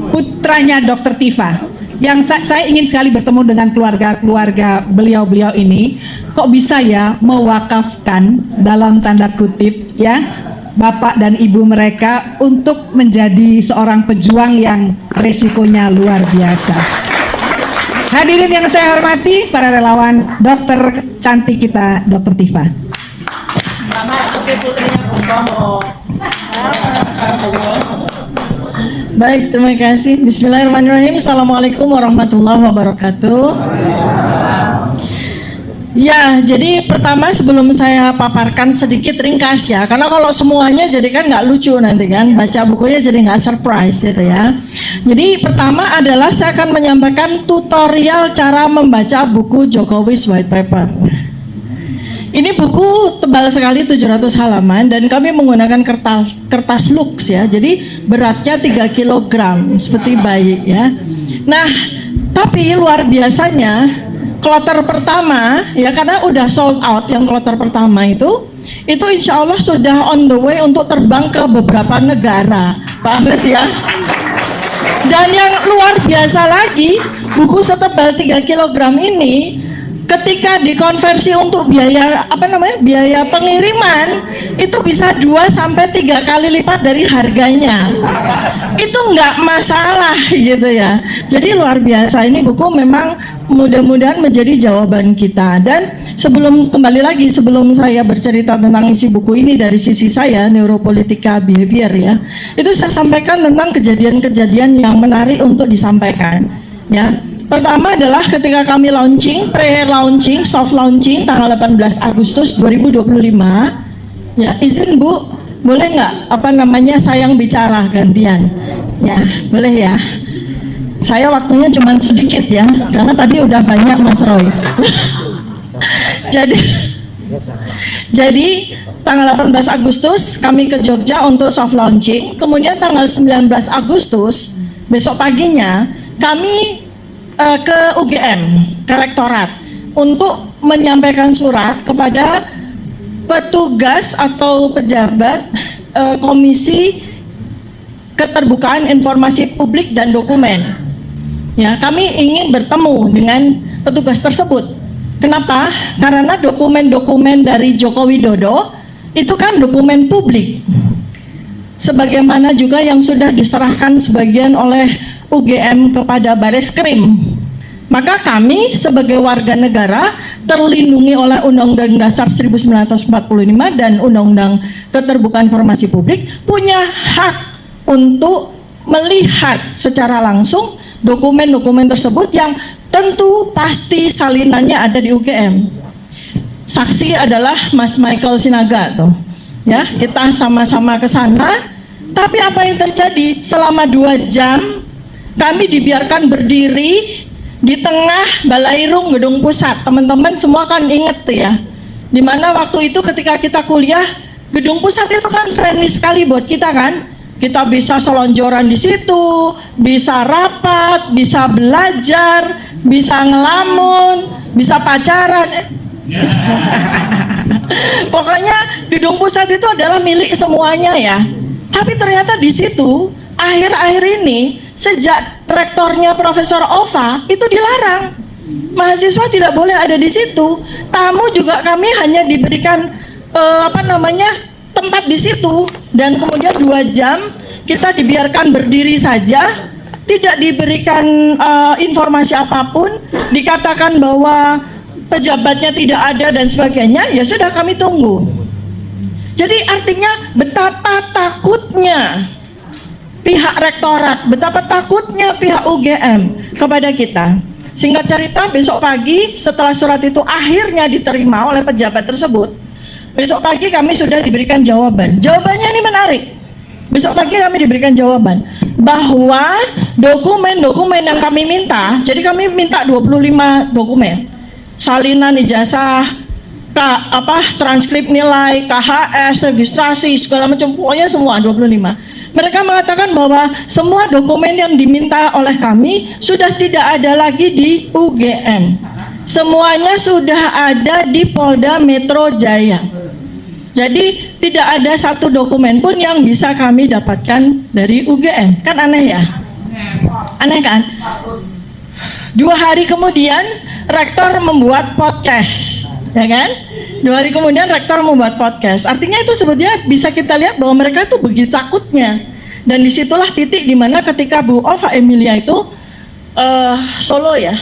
putranya Dr. Tifa yang saya ingin sekali bertemu dengan keluarga beliau ini. Kok bisa ya mewakafkan dalam tanda kutip ya bapak dan ibu mereka untuk menjadi seorang pejuang yang resikonya luar biasa. Hadirin yang saya hormati, para relawan dokter cantik kita, Dr. Tifa. Baik, terima kasih. Bismillahirrahmanirrahim. Assalamualaikum warahmatullahi wabarakatuh. Ya, jadi pertama sebelum saya paparkan sedikit ringkas ya, karena kalau semuanya jadi kan nggak lucu nanti kan, baca bukunya jadi nggak surprise gitu ya. Jadi pertama adalah saya akan menyampaikan tutorial cara membaca buku Jokowi's White Paper. Ini buku tebal sekali, 700 halaman, dan kami menggunakan kertas lux ya, jadi beratnya 3 kg seperti bayi ya. Nah, tapi luar biasanya kloter pertama ya, karena udah sold out yang kloter pertama itu insya Allah sudah on the way untuk terbang ke beberapa negara, Pak Agus ya. Dan yang luar biasa lagi, buku setebal 3 kg ini ketika dikonversi untuk biaya biaya pengiriman itu bisa 2-3 kali lipat dari harganya. Itu nggak masalah gitu ya. Jadi luar biasa, ini buku memang mudah-mudahan menjadi jawaban kita. Dan sebelum saya bercerita tentang isi buku ini dari sisi saya, neuropolitika behavior ya, itu saya sampaikan tentang kejadian-kejadian yang menarik untuk disampaikan ya. Pertama adalah ketika kami launching, pre-launching, soft launching tanggal 18 Agustus 2025 ya, izin Bu, boleh nggak saya yang bicara gantian ya, boleh ya. Saya waktunya cuma sedikit ya, karena tadi udah banyak Mas Roy. Jadi tanggal 18 Agustus kami ke Jogja untuk soft launching. Kemudian tanggal 19 Agustus besok paginya kami ke UGM, ke rektorat, untuk menyampaikan surat kepada petugas atau pejabat Komisi Keterbukaan Informasi Publik dan Dokumen. Ya, kami ingin bertemu dengan petugas tersebut. Kenapa? Karena dokumen-dokumen dari Joko Widodo itu kan dokumen publik. Sebagaimana juga yang sudah diserahkan sebagian oleh UGM kepada Bareskrim. Maka kami sebagai warga negara terlindungi oleh Undang-Undang Dasar 1945 dan Undang-Undang Keterbukaan Informasi Publik punya hak untuk melihat secara langsung dokumen-dokumen tersebut yang tentu pasti salinannya ada di UGM. Saksi adalah Mas Michael Sinaga tuh. Ya, kita sama-sama ke sana. Tapi apa yang terjadi? Selama 2 jam kami dibiarkan berdiri di tengah Balairung Gedung Pusat. Teman-teman semua kan inget tuh ya. Dimana waktu itu ketika kita kuliah, Gedung Pusat itu kan friendly sekali buat kita kan. Kita bisa selonjoran di situ, bisa rapat, bisa belajar, bisa ngelamun, bisa pacaran. Pokoknya Gedung Pusat itu adalah milik semuanya ya. Tapi ternyata di situ akhir-akhir ini sejak rektornya Profesor Ova itu dilarang. Mahasiswa tidak boleh ada di situ. Tamu juga kami hanya diberikan tempat di situ, dan kemudian 2 jam kita dibiarkan berdiri saja, tidak diberikan informasi apapun, dikatakan bahwa pejabatnya tidak ada dan sebagainya. Ya sudah, kami tunggu. Jadi artinya betapa takutnya pihak rektorat, betapa takutnya pihak UGM kepada kita. Singkat cerita, besok pagi setelah surat itu akhirnya diterima oleh pejabat tersebut, besok pagi kami sudah diberikan jawaban. Jawabannya ini menarik. Besok pagi kami diberikan jawaban bahwa dokumen-dokumen yang kami minta, jadi kami minta 25 dokumen, salinan ijazah, transkrip nilai, KHS, registrasi, segala macam, pokoknya semua 25. Mereka mengatakan bahwa semua dokumen yang diminta oleh kami sudah tidak ada lagi di UGM. Semuanya sudah ada di Polda Metro Jaya. Jadi tidak ada satu dokumen pun yang bisa kami dapatkan dari UGM. Kan aneh ya? Aneh kan? 2 hari kemudian rektor membuat podcast, ya kan? 2 hari kemudian rektor membuat podcast. Artinya itu sebetulnya bisa kita lihat bahwa mereka itu begitu takutnya. Dan disitulah titik dimana ketika Bu Ova Emilia itu solo ya,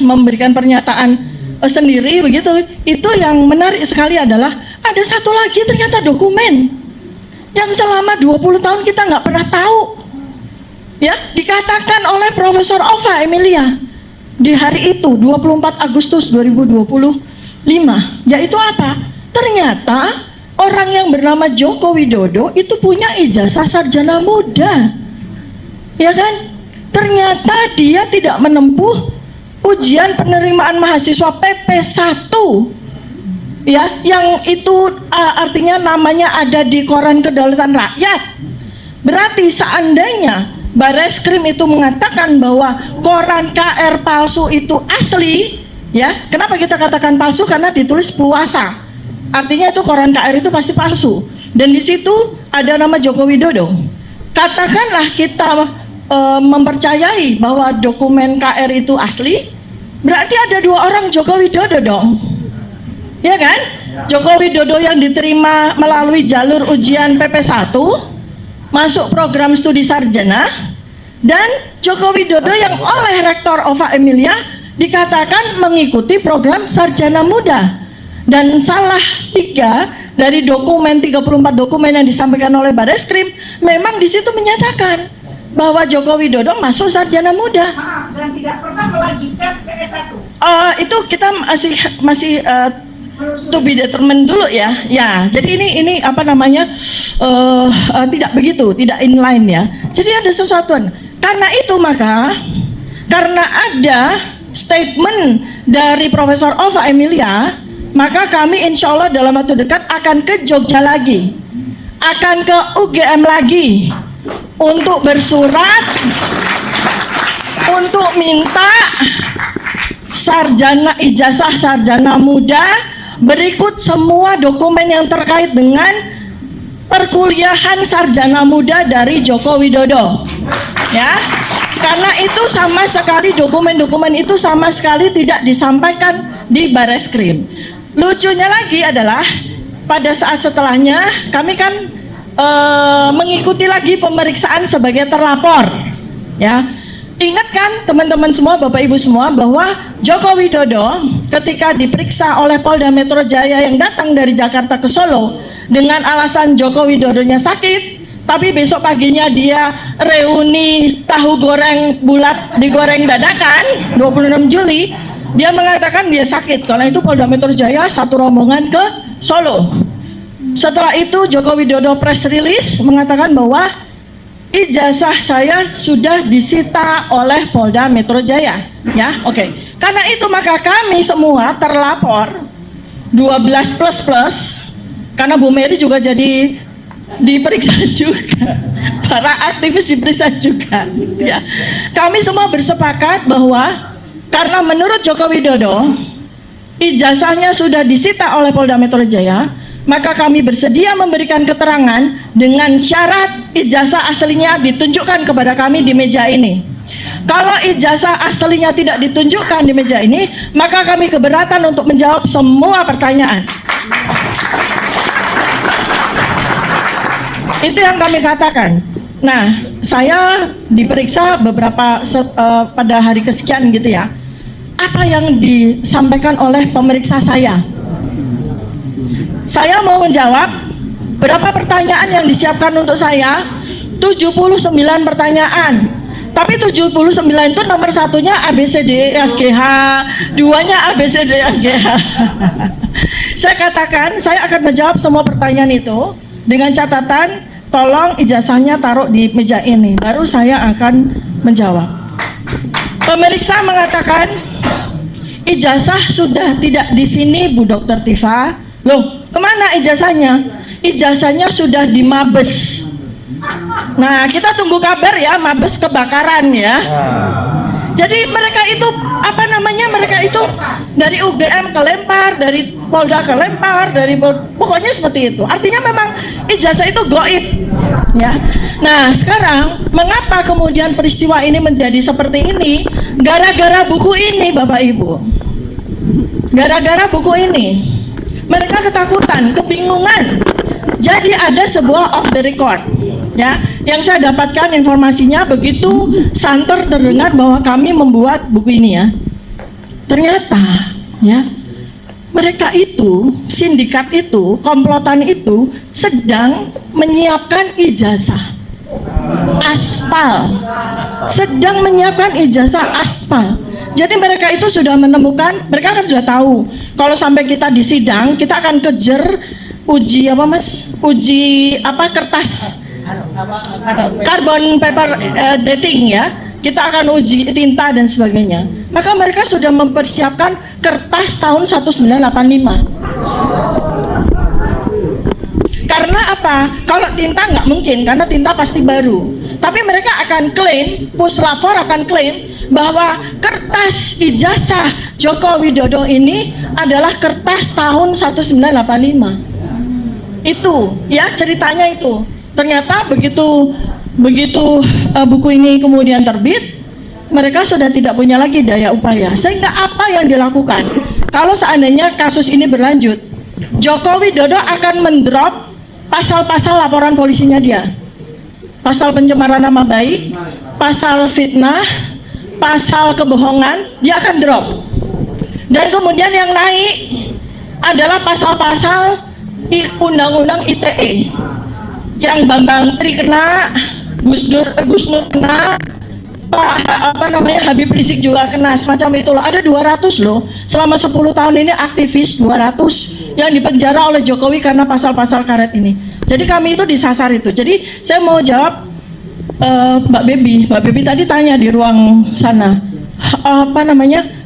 memberikan pernyataan sendiri begitu. Itu yang menarik sekali adalah ada satu lagi ternyata dokumen yang selama 20 tahun kita nggak pernah tahu. Ya, dikatakan oleh Profesor Ova Emilia di hari itu 24 Agustus 2025, yaitu apa? Ternyata orang yang bernama Joko Widodo itu punya ijazah sarjana muda. Ya kan? Ternyata dia tidak menempuh ujian penerimaan mahasiswa PP1. Ya, yang itu artinya namanya ada di Koran Kedaulatan Rakyat. Berarti seandainya Bareskrim itu mengatakan bahwa koran KR palsu itu asli, ya, kenapa kita katakan palsu? Karena ditulis puasa. Artinya itu koran KR itu pasti palsu. Dan di situ ada nama Joko Widodo. Katakanlah kita mempercayai bahwa dokumen KR itu asli, berarti ada 2 orang Joko Widodo dong. Ya kan? Joko Widodo yang diterima melalui jalur ujian PP1, masuk program studi sarjana, dan Joko Widodo yang oleh Rektor Ova Emilia dikatakan mengikuti program sarjana muda. Dan salah 3 dari dokumen 34 dokumen yang disampaikan oleh Bareskrim memang di situ menyatakan bahwa Joko Widodo masuk sarjana muda. Dan tidak pernah melanjutkan ke S1. Itu kita masih to be determined dulu ya. Ya, jadi ini tidak begitu, tidak inline ya. Jadi ada sesuatu. Karena itu karena ada statement dari Profesor Ova Emilia, maka kami insya Allah dalam waktu dekat akan ke Jogja lagi, akan ke UGM lagi untuk bersurat untuk minta ijazah sarjana muda berikut semua dokumen yang terkait dengan perkuliahan sarjana muda dari Joko Widodo. Ya, karena itu sama sekali dokumen-dokumen itu sama sekali tidak disampaikan di Bareskrim. Lucunya lagi adalah pada saat setelahnya kami kan mengikuti lagi pemeriksaan sebagai terlapor. Ya, ingat kan teman-teman semua, Bapak Ibu semua, bahwa Joko Widodo ketika diperiksa oleh Polda Metro Jaya yang datang dari Jakarta ke Solo dengan alasan Joko Widodonya sakit, tapi besok paginya dia reuni tahu goreng bulat digoreng dadakan 26 Juli, dia mengatakan dia sakit. Karena itu Polda Metro Jaya satu rombongan ke Solo. Setelah itu Joko Widodo press release mengatakan bahwa ijazah saya sudah disita oleh Polda Metro Jaya. Ya, oke. Karena itu maka kami semua terlapor 12 plus karena Bu Mary juga jadi diperiksa juga, para aktivis diperiksa juga, ya. Kami semua bersepakat bahwa karena menurut Joko Widodo ijazahnya sudah disita oleh Polda Metro Jaya, maka kami bersedia memberikan keterangan dengan syarat ijazah aslinya ditunjukkan kepada kami di meja ini. Kalau ijazah aslinya tidak ditunjukkan di meja ini, maka kami keberatan untuk menjawab semua pertanyaan. Itu yang kami katakan. Nah, saya diperiksa pada hari kesekian gitu ya. Apa yang disampaikan oleh pemeriksa saya? Saya mau menjawab berapa pertanyaan yang disiapkan untuk saya? 79 pertanyaan. Tapi 79 itu nomor satunya ABCDEFGH, duanya ABCDEFGH. Saya katakan saya akan menjawab semua pertanyaan itu dengan catatan tolong ijazahnya taruh di meja ini, baru saya akan menjawab. Pemeriksa mengatakan ijazah sudah tidak di sini Bu Dr. Tifa. Loh, kemana ijazahnya? Ijazahnya sudah di Mabes. Nah, kita tunggu kabar ya, Mabes kebakaran ya. Jadi mereka itu mereka itu dari UGM ke Lempar, dari Polda ke Lempar, pokoknya seperti itu. Artinya memang ijazah itu goib ya. Nah, sekarang mengapa kemudian peristiwa ini menjadi seperti ini? Gara-gara buku ini Bapak Ibu. Gara-gara buku ini mereka ketakutan, kebingungan. Jadi ada sebuah off the record ya, yang saya dapatkan informasinya begitu santer terdengar bahwa kami membuat buku ini ya. Ternyata ya, mereka itu, sindikat itu, komplotan itu sedang menyiapkan ijazah aspal. Sedang menyiapkan ijazah aspal. Jadi mereka itu sudah menemukan, mereka kan sudah tahu kalau sampai kita di sidang, kita akan kejar uji apa Mas? Uji apa kertas carbon paper dating ya. Kita akan uji tinta dan sebagainya. Maka mereka sudah mempersiapkan kertas tahun 1985. Karena apa? Kalau tinta nggak mungkin, karena tinta pasti baru. Tapi mereka akan klaim, puslapor akan klaim bahwa kertas ijazah Joko Widodo ini adalah kertas tahun 1985. Itu ya ceritanya itu. Ternyata begitu buku ini kemudian terbit, mereka sudah tidak punya lagi daya upaya. Sehingga apa yang dilakukan? Kalau seandainya kasus ini berlanjut, Joko Widodo akan mendrop pasal-pasal laporan polisinya dia. Pasal pencemaran nama baik, pasal fitnah, pasal kebohongan, dia akan drop. Dan kemudian yang naik adalah pasal-pasal undang-undang ITE. Yang Bambang Tri kena, Gus Nur kena, Habib Rizik juga kena, semacam itulah. Ada 200 loh, selama 10 tahun ini aktivis 200 yang dipenjara oleh Jokowi karena pasal-pasal karet ini. Jadi kami itu disasar itu. Jadi saya mau jawab Mbak Baby tadi tanya di ruang sana,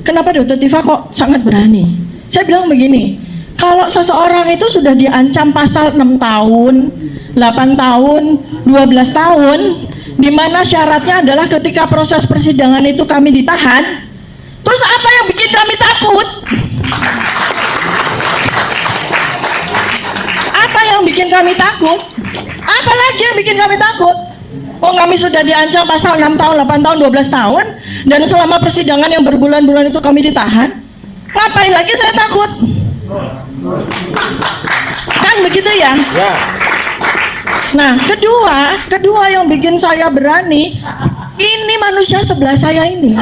kenapa Dr. Tifa kok sangat berani? Saya bilang begini, kalau seseorang itu sudah diancam pasal 6 tahun, 8 tahun, 12 tahun, di mana syaratnya adalah ketika proses persidangan itu kami ditahan, terus apa yang bikin kami takut? Apa yang bikin kami takut? Apa lagi yang bikin kami takut? Oh, kami sudah diancam pasal 6 tahun, 8 tahun, 12 tahun, dan selama persidangan yang berbulan-bulan itu kami ditahan. Ngapain lagi saya takut? Kan begitu ya? Ya. Nah, kedua yang bikin saya berani, ini manusia sebelah saya ini.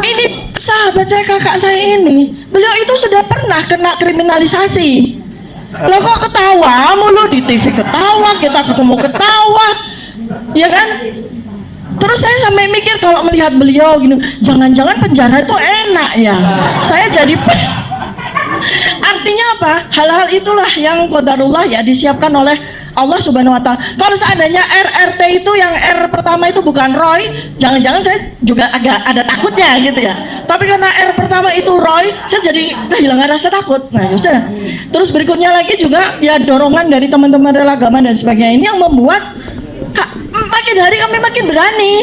Ini sahabat saya, kakak saya ini. Beliau itu sudah pernah kena kriminalisasi. Lo kok ketawa mulu di TV, ketawa, kita ketemu ketawa, ya kan? Terus saya sampai mikir kalau melihat beliau gini, jangan-jangan penjara itu enak ya. Saya jadi artinya apa? Hal-hal itulah yang qadarullah ya, disiapkan oleh Allah Subhanahu wa Ta'ala. Kalau seandainya RRT itu yang R pertama itu bukan Roy, jangan-jangan saya juga agak ada takutnya gitu ya. Tapi karena R pertama itu Roy, saya jadi kehilangan rasa takut. Nah, sudah. Terus berikutnya lagi juga ya dorongan dari teman-teman relagaman dan sebagainya ini yang membuat makin hari kami makin berani.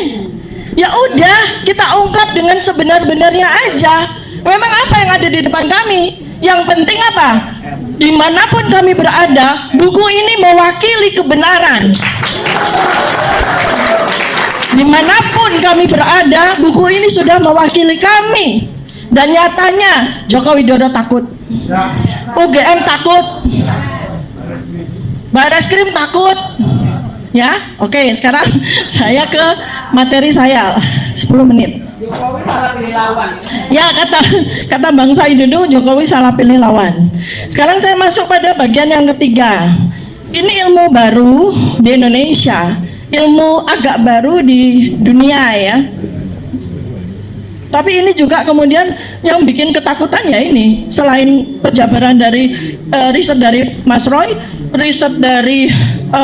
Ya udah, kita ungkap dengan sebenar-benarnya aja. Memang apa yang ada di depan kami? Yang penting apa? Dimanapun kami berada, buku ini mewakili kebenaran. Dimanapun kami berada, buku ini sudah mewakili kami. Dan nyatanya Joko Widodo takut, UGM takut, Barreskrim takut. Ya, oke, sekarang saya ke materi saya 10 menit. Jokowi salah pilih lawan. Ya, kata Bang Said dulu, Jokowi salah pilih lawan. Sekarang saya masuk pada bagian yang ketiga. Ini ilmu baru di Indonesia, ilmu agak baru di dunia ya. Tapi ini juga kemudian yang bikin ketakutan ya ini, selain penjabaran dari riset dari Mas Roy, riset dari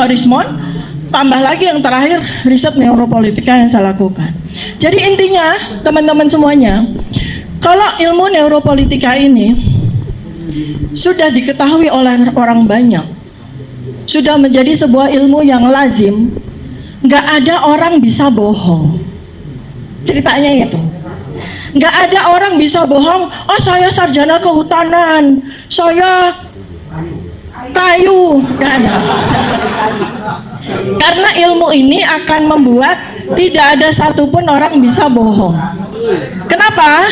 Rismond, tambah lagi yang terakhir riset neuropolitika yang saya lakukan. Jadi intinya teman-teman semuanya, kalau ilmu neuropolitika ini sudah diketahui oleh orang banyak, sudah menjadi sebuah ilmu yang lazim, nggak ada orang bisa bohong. Ceritanya itu, nggak ada orang bisa bohong. Oh, saya sarjana kehutanan, saya kayu, nggak ada. Karena ilmu ini akan membuat tidak ada satupun orang bisa bohong. Kenapa?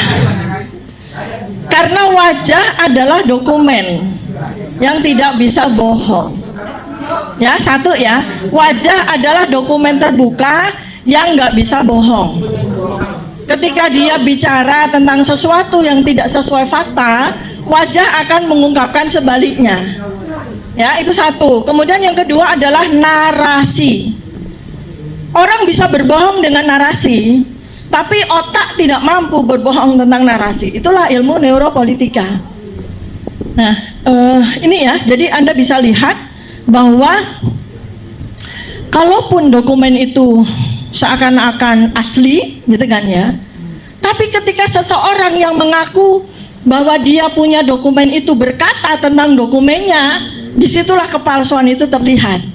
Karena wajah adalah dokumen yang tidak bisa bohong. Ya, satu ya, wajah adalah dokumen terbuka yang nggak bisa bohong. Ketika dia bicara tentang sesuatu yang tidak sesuai fakta, wajah akan mengungkapkan sebaliknya. Ya, itu satu. Kemudian yang kedua adalah narasi. Orang bisa berbohong dengan narasi, tapi otak tidak mampu berbohong tentang narasi. Itulah ilmu neuropolitika. Nah, ini ya, jadi Anda bisa lihat bahwa kalaupun dokumen itu seakan-akan asli, gitu kan ya, tapi ketika seseorang yang mengaku bahwa dia punya dokumen itu berkata tentang dokumennya, disitulah kepalsuan itu terlihat.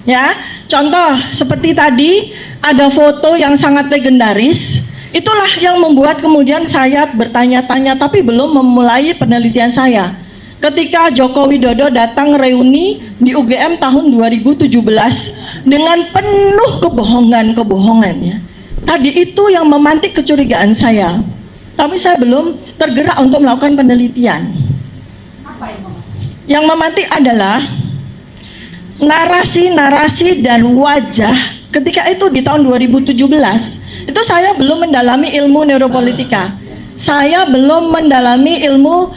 Ya, contoh seperti tadi ada foto yang sangat legendaris. Itulah yang membuat kemudian saya bertanya-tanya, tapi belum memulai penelitian saya. Ketika Joko Widodo datang reuni di UGM tahun 2017 dengan penuh kebohongan ya. Tadi itu yang memantik kecurigaan saya. Tapi saya belum tergerak untuk melakukan penelitian. Yang memantik adalah narasi-narasi dan wajah. Ketika itu di tahun 2017, itu saya belum mendalami ilmu neuropolitika. Saya belum mendalami ilmu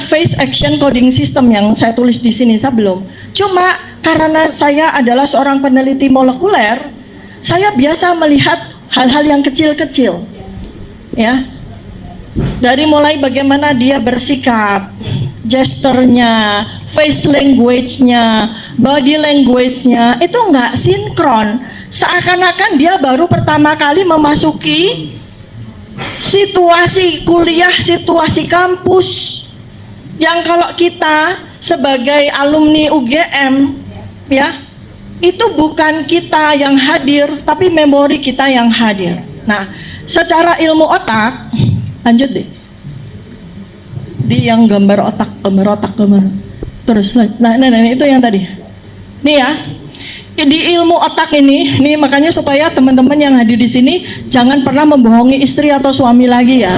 face action coding system yang saya tulis di sini, saya belum. Cuma karena saya adalah seorang peneliti molekuler, saya biasa melihat hal-hal yang kecil-kecil. Ya. Dari mulai bagaimana dia bersikap, gesturnya, face language-nya, body language-nya, itu nggak sinkron. Seakan-akan dia baru pertama kali memasuki situasi kuliah, situasi kampus. Yang kalau kita sebagai alumni UGM, ya, itu bukan kita yang hadir, tapi memori kita yang hadir. Nah, secara ilmu otak, lanjut deh. Di yang gambar otak. Terus, nah itu yang tadi. Nih ya, di ilmu otak ini, nih makanya supaya teman-teman yang hadir di sini jangan pernah membohongi istri atau suami lagi ya.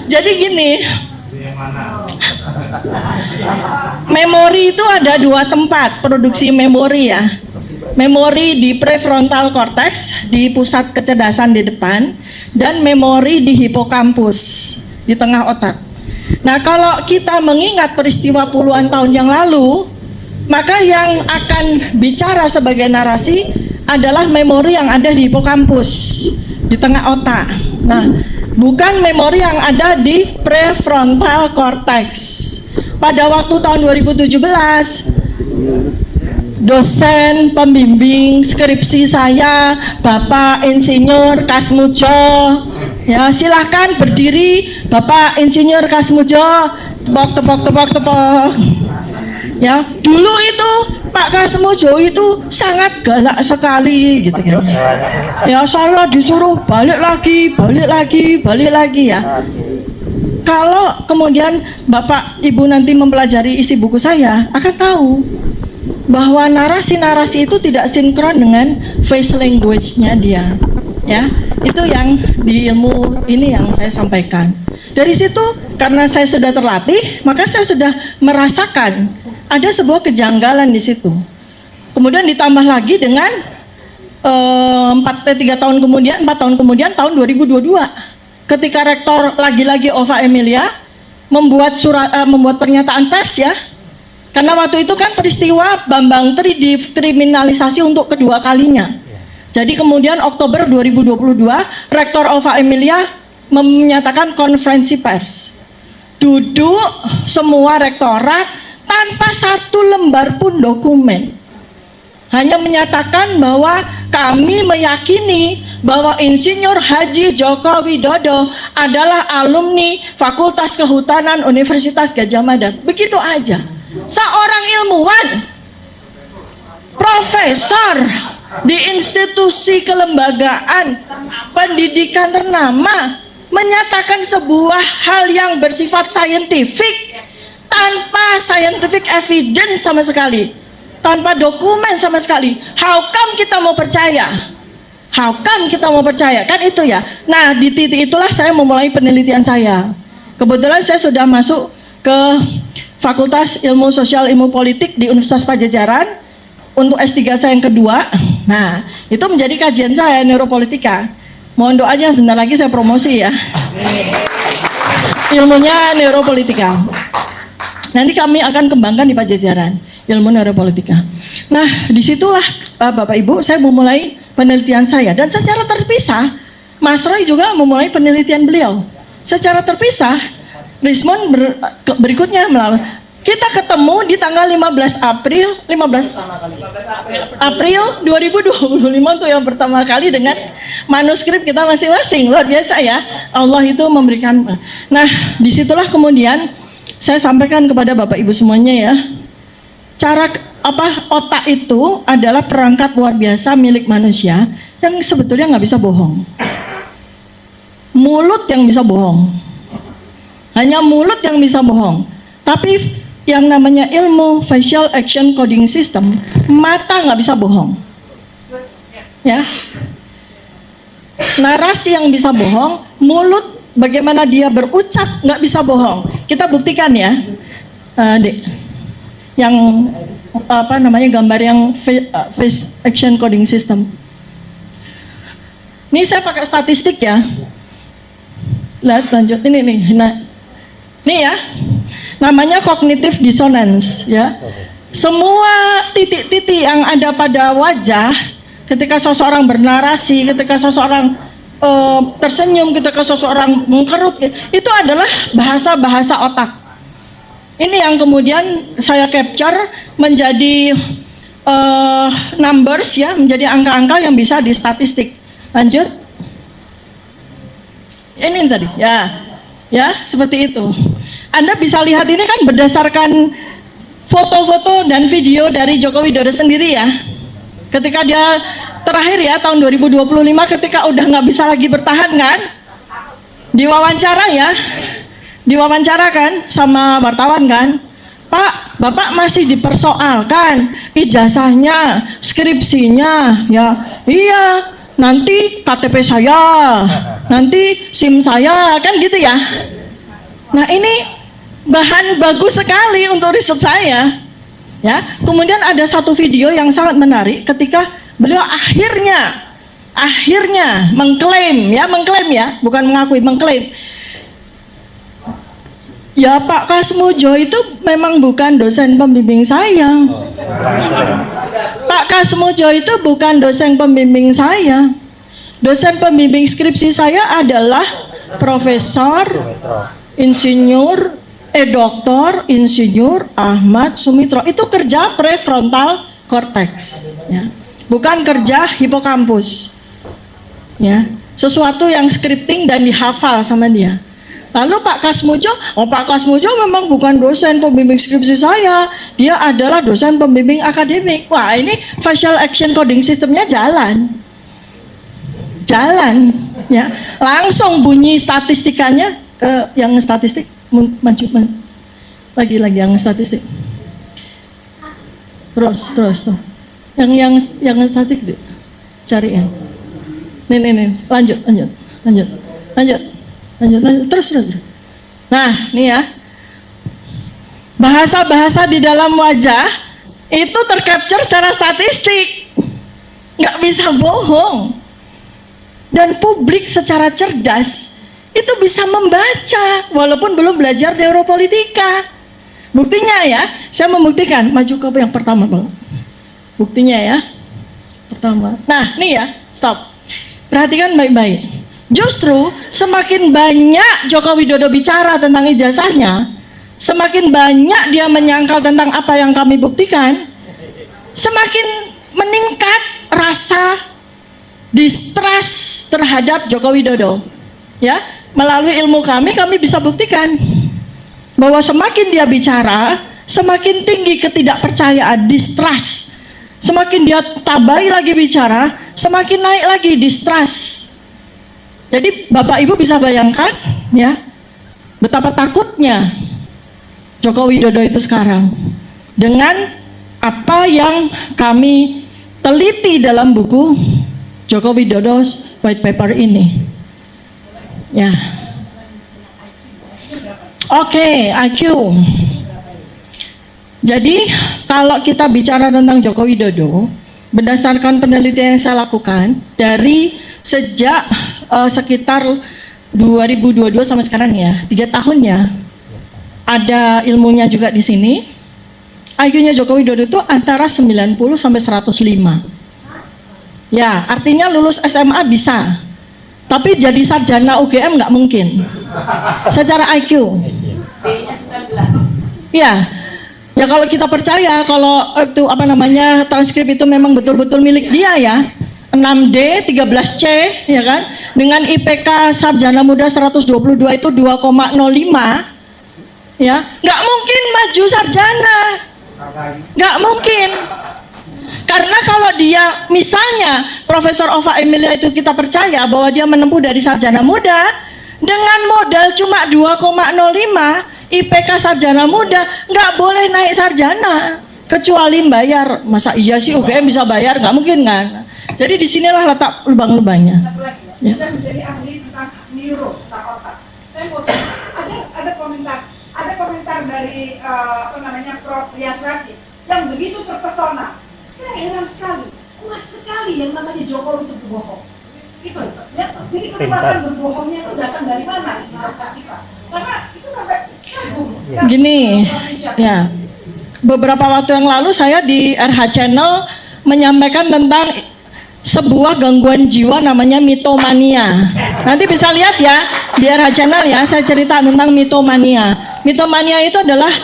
Jadi gini, memori itu ada dua tempat produksi memori ya. Memori di prefrontal cortex, di pusat kecerdasan di depan, dan memori di hipokampus, di tengah otak. Nah, kalau kita mengingat peristiwa puluhan tahun yang lalu, maka yang akan bicara sebagai narasi adalah memori yang ada di hipokampus, di tengah otak. Nah, bukan memori yang ada di prefrontal cortex. Pada waktu tahun 2017, dosen pembimbing skripsi saya, Bapak Insinyur Kasmujo, ya silahkan berdiri, Bapak Insinyur Kasmujo, tepok. Ya, dulu itu Pak Kasmujo itu sangat galak sekali gitu ya. Ya, saya disuruh balik lagi ya. Kalau kemudian Bapak Ibu nanti mempelajari isi buku saya akan tahu bahwa narasi-narasi itu tidak sinkron dengan face language-nya dia. Ya, itu yang di ilmu ini yang saya sampaikan. Dari situ karena saya sudah terlatih, maka saya sudah merasakan ada sebuah kejanggalan di situ. Kemudian ditambah lagi dengan 4 tahun kemudian tahun 2022, ketika rektor lagi-lagi Ova Emilia membuat pernyataan pers ya. Karena waktu itu kan peristiwa Bambang Tri dikriminalisasi untuk kedua kalinya. Jadi kemudian Oktober 2022 rektor Ova Emilia menyatakan konferensi pers. Duduk semua rektorat tanpa satu lembar pun dokumen, hanya menyatakan bahwa kami meyakini bahwa Insinyur Haji Joko Widodo adalah alumni Fakultas Kehutanan Universitas Gadjah Mada. Begitu aja. Seorang ilmuwan, profesor di institusi kelembagaan pendidikan ternama menyatakan sebuah hal yang bersifat saintifik tanpa scientific evidence sama sekali, tanpa dokumen sama sekali. How come kita mau percaya? How come kita mau percaya? Kan itu ya. Nah, di titik itulah saya memulai penelitian saya. Kebetulan saya sudah masuk ke Fakultas Ilmu Sosial Ilmu Politik di Universitas Padjadjaran untuk S3 saya yang kedua. Nah, itu menjadi kajian saya, neuropolitika. Mohon doanya, bentar lagi saya promosi ya. Ilmunya neuropolitika. Nanti kami akan kembangkan di Padjadjaran, ilmu neuropolitika. Nah, disitulah Bapak Ibu saya memulai penelitian saya. Dan secara terpisah, Mas Roy juga memulai penelitian beliau. Secara terpisah, Rismon berikutnya melalui. Kita ketemu di tanggal 15 April 2025 tuh yang pertama kali dengan manuskrip kita masing-masing. Luar biasa ya, Allah itu memberikan. Nah, disitulah kemudian saya sampaikan kepada Bapak Ibu semuanya ya, cara otak itu adalah perangkat luar biasa milik manusia yang sebetulnya nggak bisa bohong. Mulut yang bisa bohong, hanya mulut yang bisa bohong. Tapi yang namanya ilmu facial action coding system, mata nggak bisa bohong. Ya, narasi yang bisa bohong, mulut bagaimana dia berucap nggak bisa bohong. Kita buktikan ya, Dek. Yang gambar yang face action coding system. Ini saya pakai statistik ya. Lihat lanjut ini nih. Nah, ini ya. Namanya cognitive dissonance ya. Semua titik-titik yang ada pada wajah ketika seseorang bernarasi, ketika seseorang tersenyum, ketika seseorang mengkerut, itu adalah bahasa-bahasa otak. Ini yang kemudian saya capture menjadi numbers ya, menjadi angka-angka yang bisa di statistik. Lanjut. Ini tadi ya seperti itu. Anda bisa lihat ini kan berdasarkan foto-foto dan video dari Joko Widodo sendiri ya. Ketika dia terakhir ya tahun 2025 ketika udah nggak bisa lagi bertahan kan, diwawancara kan sama wartawan kan, Pak, Bapak masih dipersoalkan ijazahnya, skripsinya ya. Iya, nanti KTP saya, nanti SIM saya, kan gitu ya. Nah, ini bahan bagus sekali untuk riset saya. Ya, kemudian ada satu video yang sangat menarik ketika beliau akhirnya mengklaim ya, bukan mengakui, mengklaim. Ya Pak Kasmujo itu memang bukan dosen pembimbing saya. Pak Kasmujo itu bukan dosen pembimbing saya. Dosen pembimbing skripsi saya adalah Profesor Insinyur Dr. Insinyur Ahmad Sumitro. Itu kerja prefrontal cortex, ya. Bukan kerja hipokampus, ya. Sesuatu yang scripting dan dihafal sama dia. Lalu Pak Kasmujo, Pak Kasmujo memang bukan dosen pembimbing skripsi saya, dia adalah dosen pembimbing akademik. Wah, ini facial action coding sistemnya jalan, ya. Langsung bunyi statistikanya, yang statistik maju lagi yang statistik. Terus, yang statistik cariin. Nih, lanjut. Terus. Nah, nih ya. Bahasa-bahasa di dalam wajah itu tercapture secara statistik. Nggak bisa bohong. Dan publik secara cerdas itu bisa membaca walaupun belum belajar neuropolitika. Buktinya ya, saya membuktikan. Maju ke yang pertama, Bang. Buktinya ya. Pertama. Nah, nih ya, stop. Perhatikan baik-baik. Justru semakin banyak Joko Widodo bicara tentang ijazahnya, semakin banyak dia menyangkal tentang apa yang kami buktikan, semakin meningkat rasa distrust terhadap Joko Widodo. Ya, melalui ilmu kami bisa buktikan bahwa semakin dia bicara, semakin tinggi ketidakpercayaan, distrust. Semakin dia tabai lagi bicara, semakin naik lagi distrust. Jadi Bapak Ibu bisa bayangkan ya, betapa takutnya Joko Widodo itu sekarang dengan apa yang kami teliti dalam buku Joko Widodo's White Paper ini. Ya. Oke, IQ. Jadi kalau kita bicara tentang Joko Widodo, berdasarkan penelitian yang saya lakukan dari sejak sekitar 2022 sampai sekarang ya, 3 tahun ya, ada ilmunya juga di sini. IQ-nya Joko Widodo itu antara 90 sampai 105. Ya, artinya lulus SMA bisa, tapi jadi sarjana UGM nggak mungkin. Secara IQ. Ya, ya kalau kita percaya kalau itu transkrip itu memang betul-betul milik dia ya. 6D, 13C, ya kan? Dengan IPK sarjana muda 122 itu 2,05, ya, nggak mungkin maju sarjana, nggak mungkin. Karena kalau dia, misalnya Profesor Ova Emilia itu kita percaya bahwa dia menempuh dari sarjana muda dengan modal cuma 2,05 IPK sarjana muda, nggak boleh naik sarjana kecuali bayar. Masa iya sih UGM bisa bayar? Nggak mungkin kan? Jadi disinilah letak lubang-lubangnya. Ya. Kita menjadi ahli tentang neuro, tentang otak. Saya mau ada komentar dari Prof. Rias Rasid yang begitu terpesona. Saya heran sekali, kuat sekali yang namanya Jokowi itu berbohong. Itu ya. Jadi kekuatan berbohongnya itu datang dari mana? Karena itu sampai kagum. Gini, ya. Beberapa waktu yang lalu saya di RH Channel menyampaikan tentang sebuah gangguan jiwa namanya mitomania. Nanti bisa lihat ya di RH Channel ya, saya cerita tentang mitomania. Mitomania itu adalah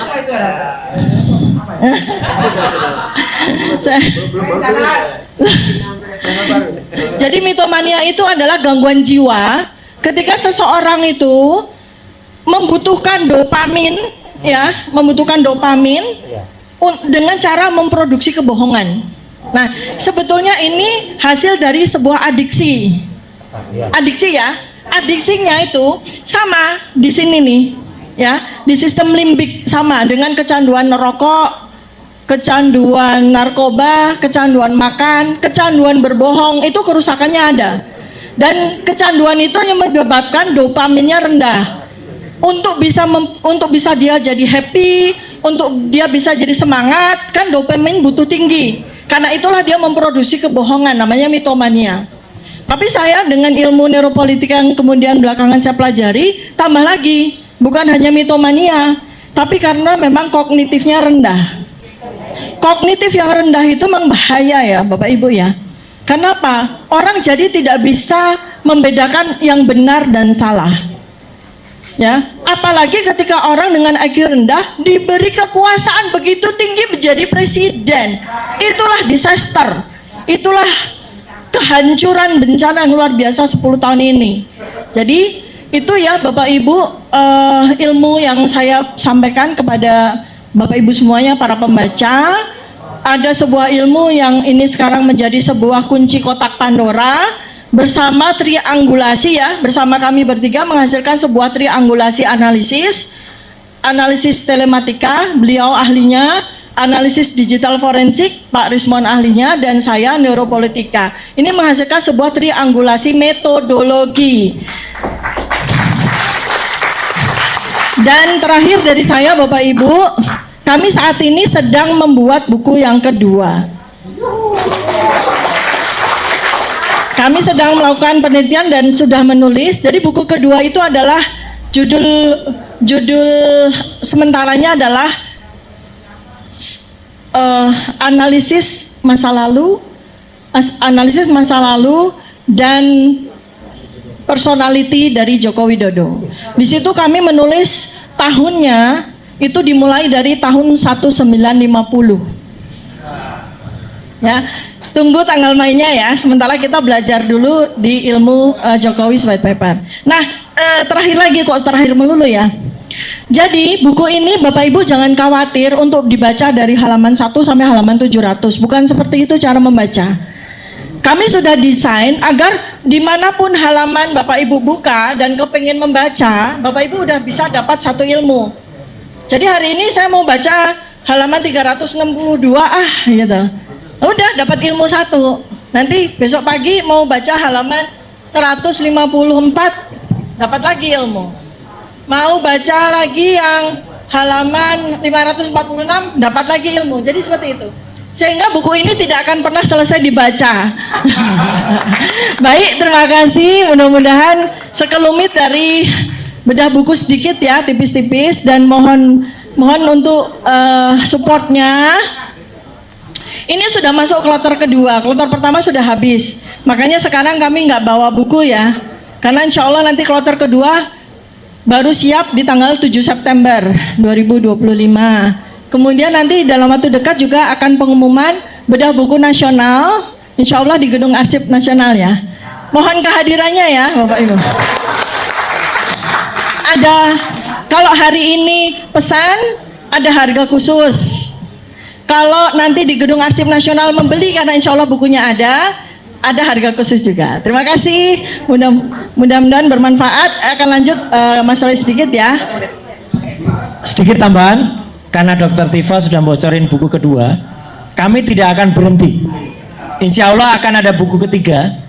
jadi mitomania itu adalah gangguan jiwa ketika seseorang itu membutuhkan dopamin ya, dengan cara memproduksi kebohongan. Nah, sebetulnya ini hasil dari sebuah adiksi. Adiksi ya. Adiksinya itu sama di sini nih, ya, di sistem limbik sama dengan kecanduan rokok, kecanduan narkoba, kecanduan makan, kecanduan berbohong, itu kerusakannya ada. Dan kecanduan itu yang menyebabkan dopaminnya rendah. Untuk bisa dia jadi happy, untuk dia bisa jadi semangat, kan dopamin butuh tinggi. Karena itulah dia memproduksi kebohongan, namanya mitomania. Tapi saya dengan ilmu neuropolitik yang kemudian belakangan saya pelajari, tambah lagi bukan hanya mitomania, tapi karena memang kognitifnya rendah. Kognitif yang rendah itu memang bahaya ya Bapak Ibu ya. Kenapa? Orang jadi tidak bisa membedakan yang benar dan salah. Ya, apalagi ketika orang dengan IQ rendah diberi kekuasaan begitu tinggi menjadi presiden. Itulah disaster. Itulah kehancuran bencana yang luar biasa 10 tahun ini. Jadi itu ya Bapak Ibu ilmu yang saya sampaikan kepada Bapak Ibu semuanya para pembaca. Ada sebuah ilmu yang ini sekarang menjadi sebuah kunci kotak Pandora bersama triangulasi ya, bersama kami bertiga menghasilkan sebuah triangulasi analisis telematika, beliau ahlinya, analisis digital forensik, Pak Rismon ahlinya, dan saya neuropolitika. Ini menghasilkan sebuah triangulasi metodologi. Dan terakhir dari saya Bapak Ibu, kami saat ini sedang membuat buku yang kedua. Kami sedang melakukan penelitian dan sudah menulis. Jadi buku kedua itu adalah judul sementaranya adalah analisis masa lalu dan personality dari Joko Widodo. Di situ kami menulis tahunnya itu dimulai dari tahun 1950. Ya. Tunggu tanggal mainnya ya, sementara kita belajar dulu di ilmu Jokowi's White Paper. Nah, terakhir lagi kok terakhir melulu ya. Jadi buku ini Bapak Ibu jangan khawatir untuk dibaca dari halaman 1 sampai halaman 700. Bukan seperti itu cara membaca. Kami sudah desain agar dimanapun halaman Bapak Ibu buka dan kepengen membaca, Bapak Ibu udah bisa dapat satu ilmu. Jadi hari ini saya mau baca halaman 362 gitu. Udah dapat ilmu satu. Nanti besok pagi mau baca halaman 154 dapat lagi ilmu. Mau baca lagi yang halaman 546 dapat lagi ilmu. Jadi seperti itu. Sehingga buku ini tidak akan pernah selesai dibaca. Baik, terima kasih. Mudah-mudahan sekelumit dari bedah buku sedikit ya, tipis-tipis, dan mohon untuk supportnya. Ini sudah masuk kloter kedua, kloter pertama sudah habis. Makanya sekarang kami nggak bawa buku ya, karena insya Allah nanti kloter kedua baru siap di tanggal 7 September 2025. Kemudian nanti dalam waktu dekat juga akan pengumuman bedah buku nasional, insya Allah di Gedung Arsip Nasional ya. Mohon kehadirannya ya Bapak Ibu. Ada, kalau hari ini pesan, ada harga khusus. Kalau nanti di Gedung Arsip Nasional membeli karena insya Allah bukunya ada harga khusus juga. Terima kasih, mudah-mudahan bermanfaat. Akan lanjut Mas Roy sedikit ya. Sedikit tambahan, karena Dr. Tifa sudah bocorin buku kedua, kami tidak akan berhenti. Insya Allah akan ada buku ketiga,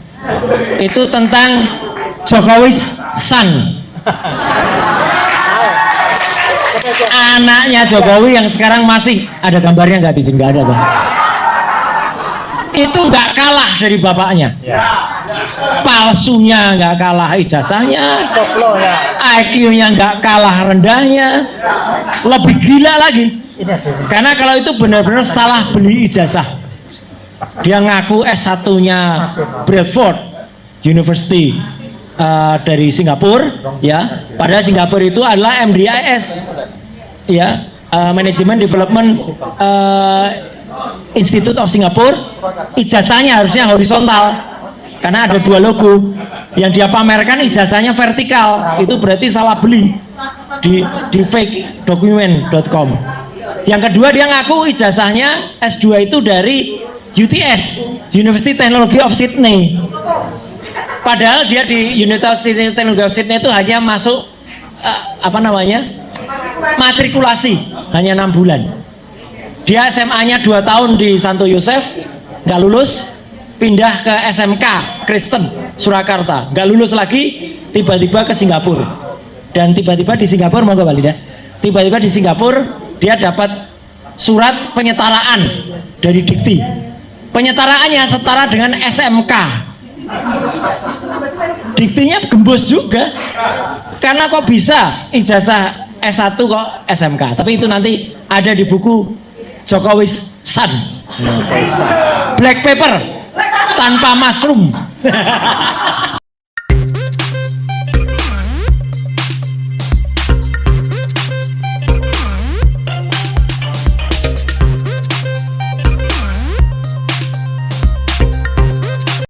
itu tentang Jokowi's son. Anaknya Jokowi yang sekarang masih ada gambarnya nggak bisa, nggak ada bang. Itu nggak kalah dari bapaknya. Palsunya nggak kalah ijazahnya, IQ-nya nggak kalah rendahnya, lebih gila lagi. Karena kalau itu benar-benar salah beli ijazah. Dia ngaku S1-nya Bradford University dari Singapura, ya. Padahal Singapura itu adalah MDIS, ya, Management Development Institute of Singapore. Ijazahnya harusnya horizontal, karena ada dua logo. Yang dia pamerkan ijazahnya vertikal, itu berarti salah beli di fakedocument.com. Yang kedua, dia ngaku ijazahnya S2 itu dari UTS, University Technology of Sydney. Padahal dia di University Technology of Sydney itu hanya masuk matrikulasi hanya 6 bulan. Dia SMA-nya 2 tahun di Santo Yosef, nggak lulus, pindah ke SMK Kristen Surakarta, nggak lulus lagi, tiba-tiba ke Singapura. Dan tiba-tiba di Singapura, mau nggak Walida? Tiba-tiba di Singapura dia dapat surat penyetaraan dari Dikti. Penyetaraannya setara dengan SMK. diktinya gembos juga. Karena kok bisa ijazah S1 kok SMK. Tapi itu nanti ada di buku Jokowi's Son. Black paper tanpa mushroom.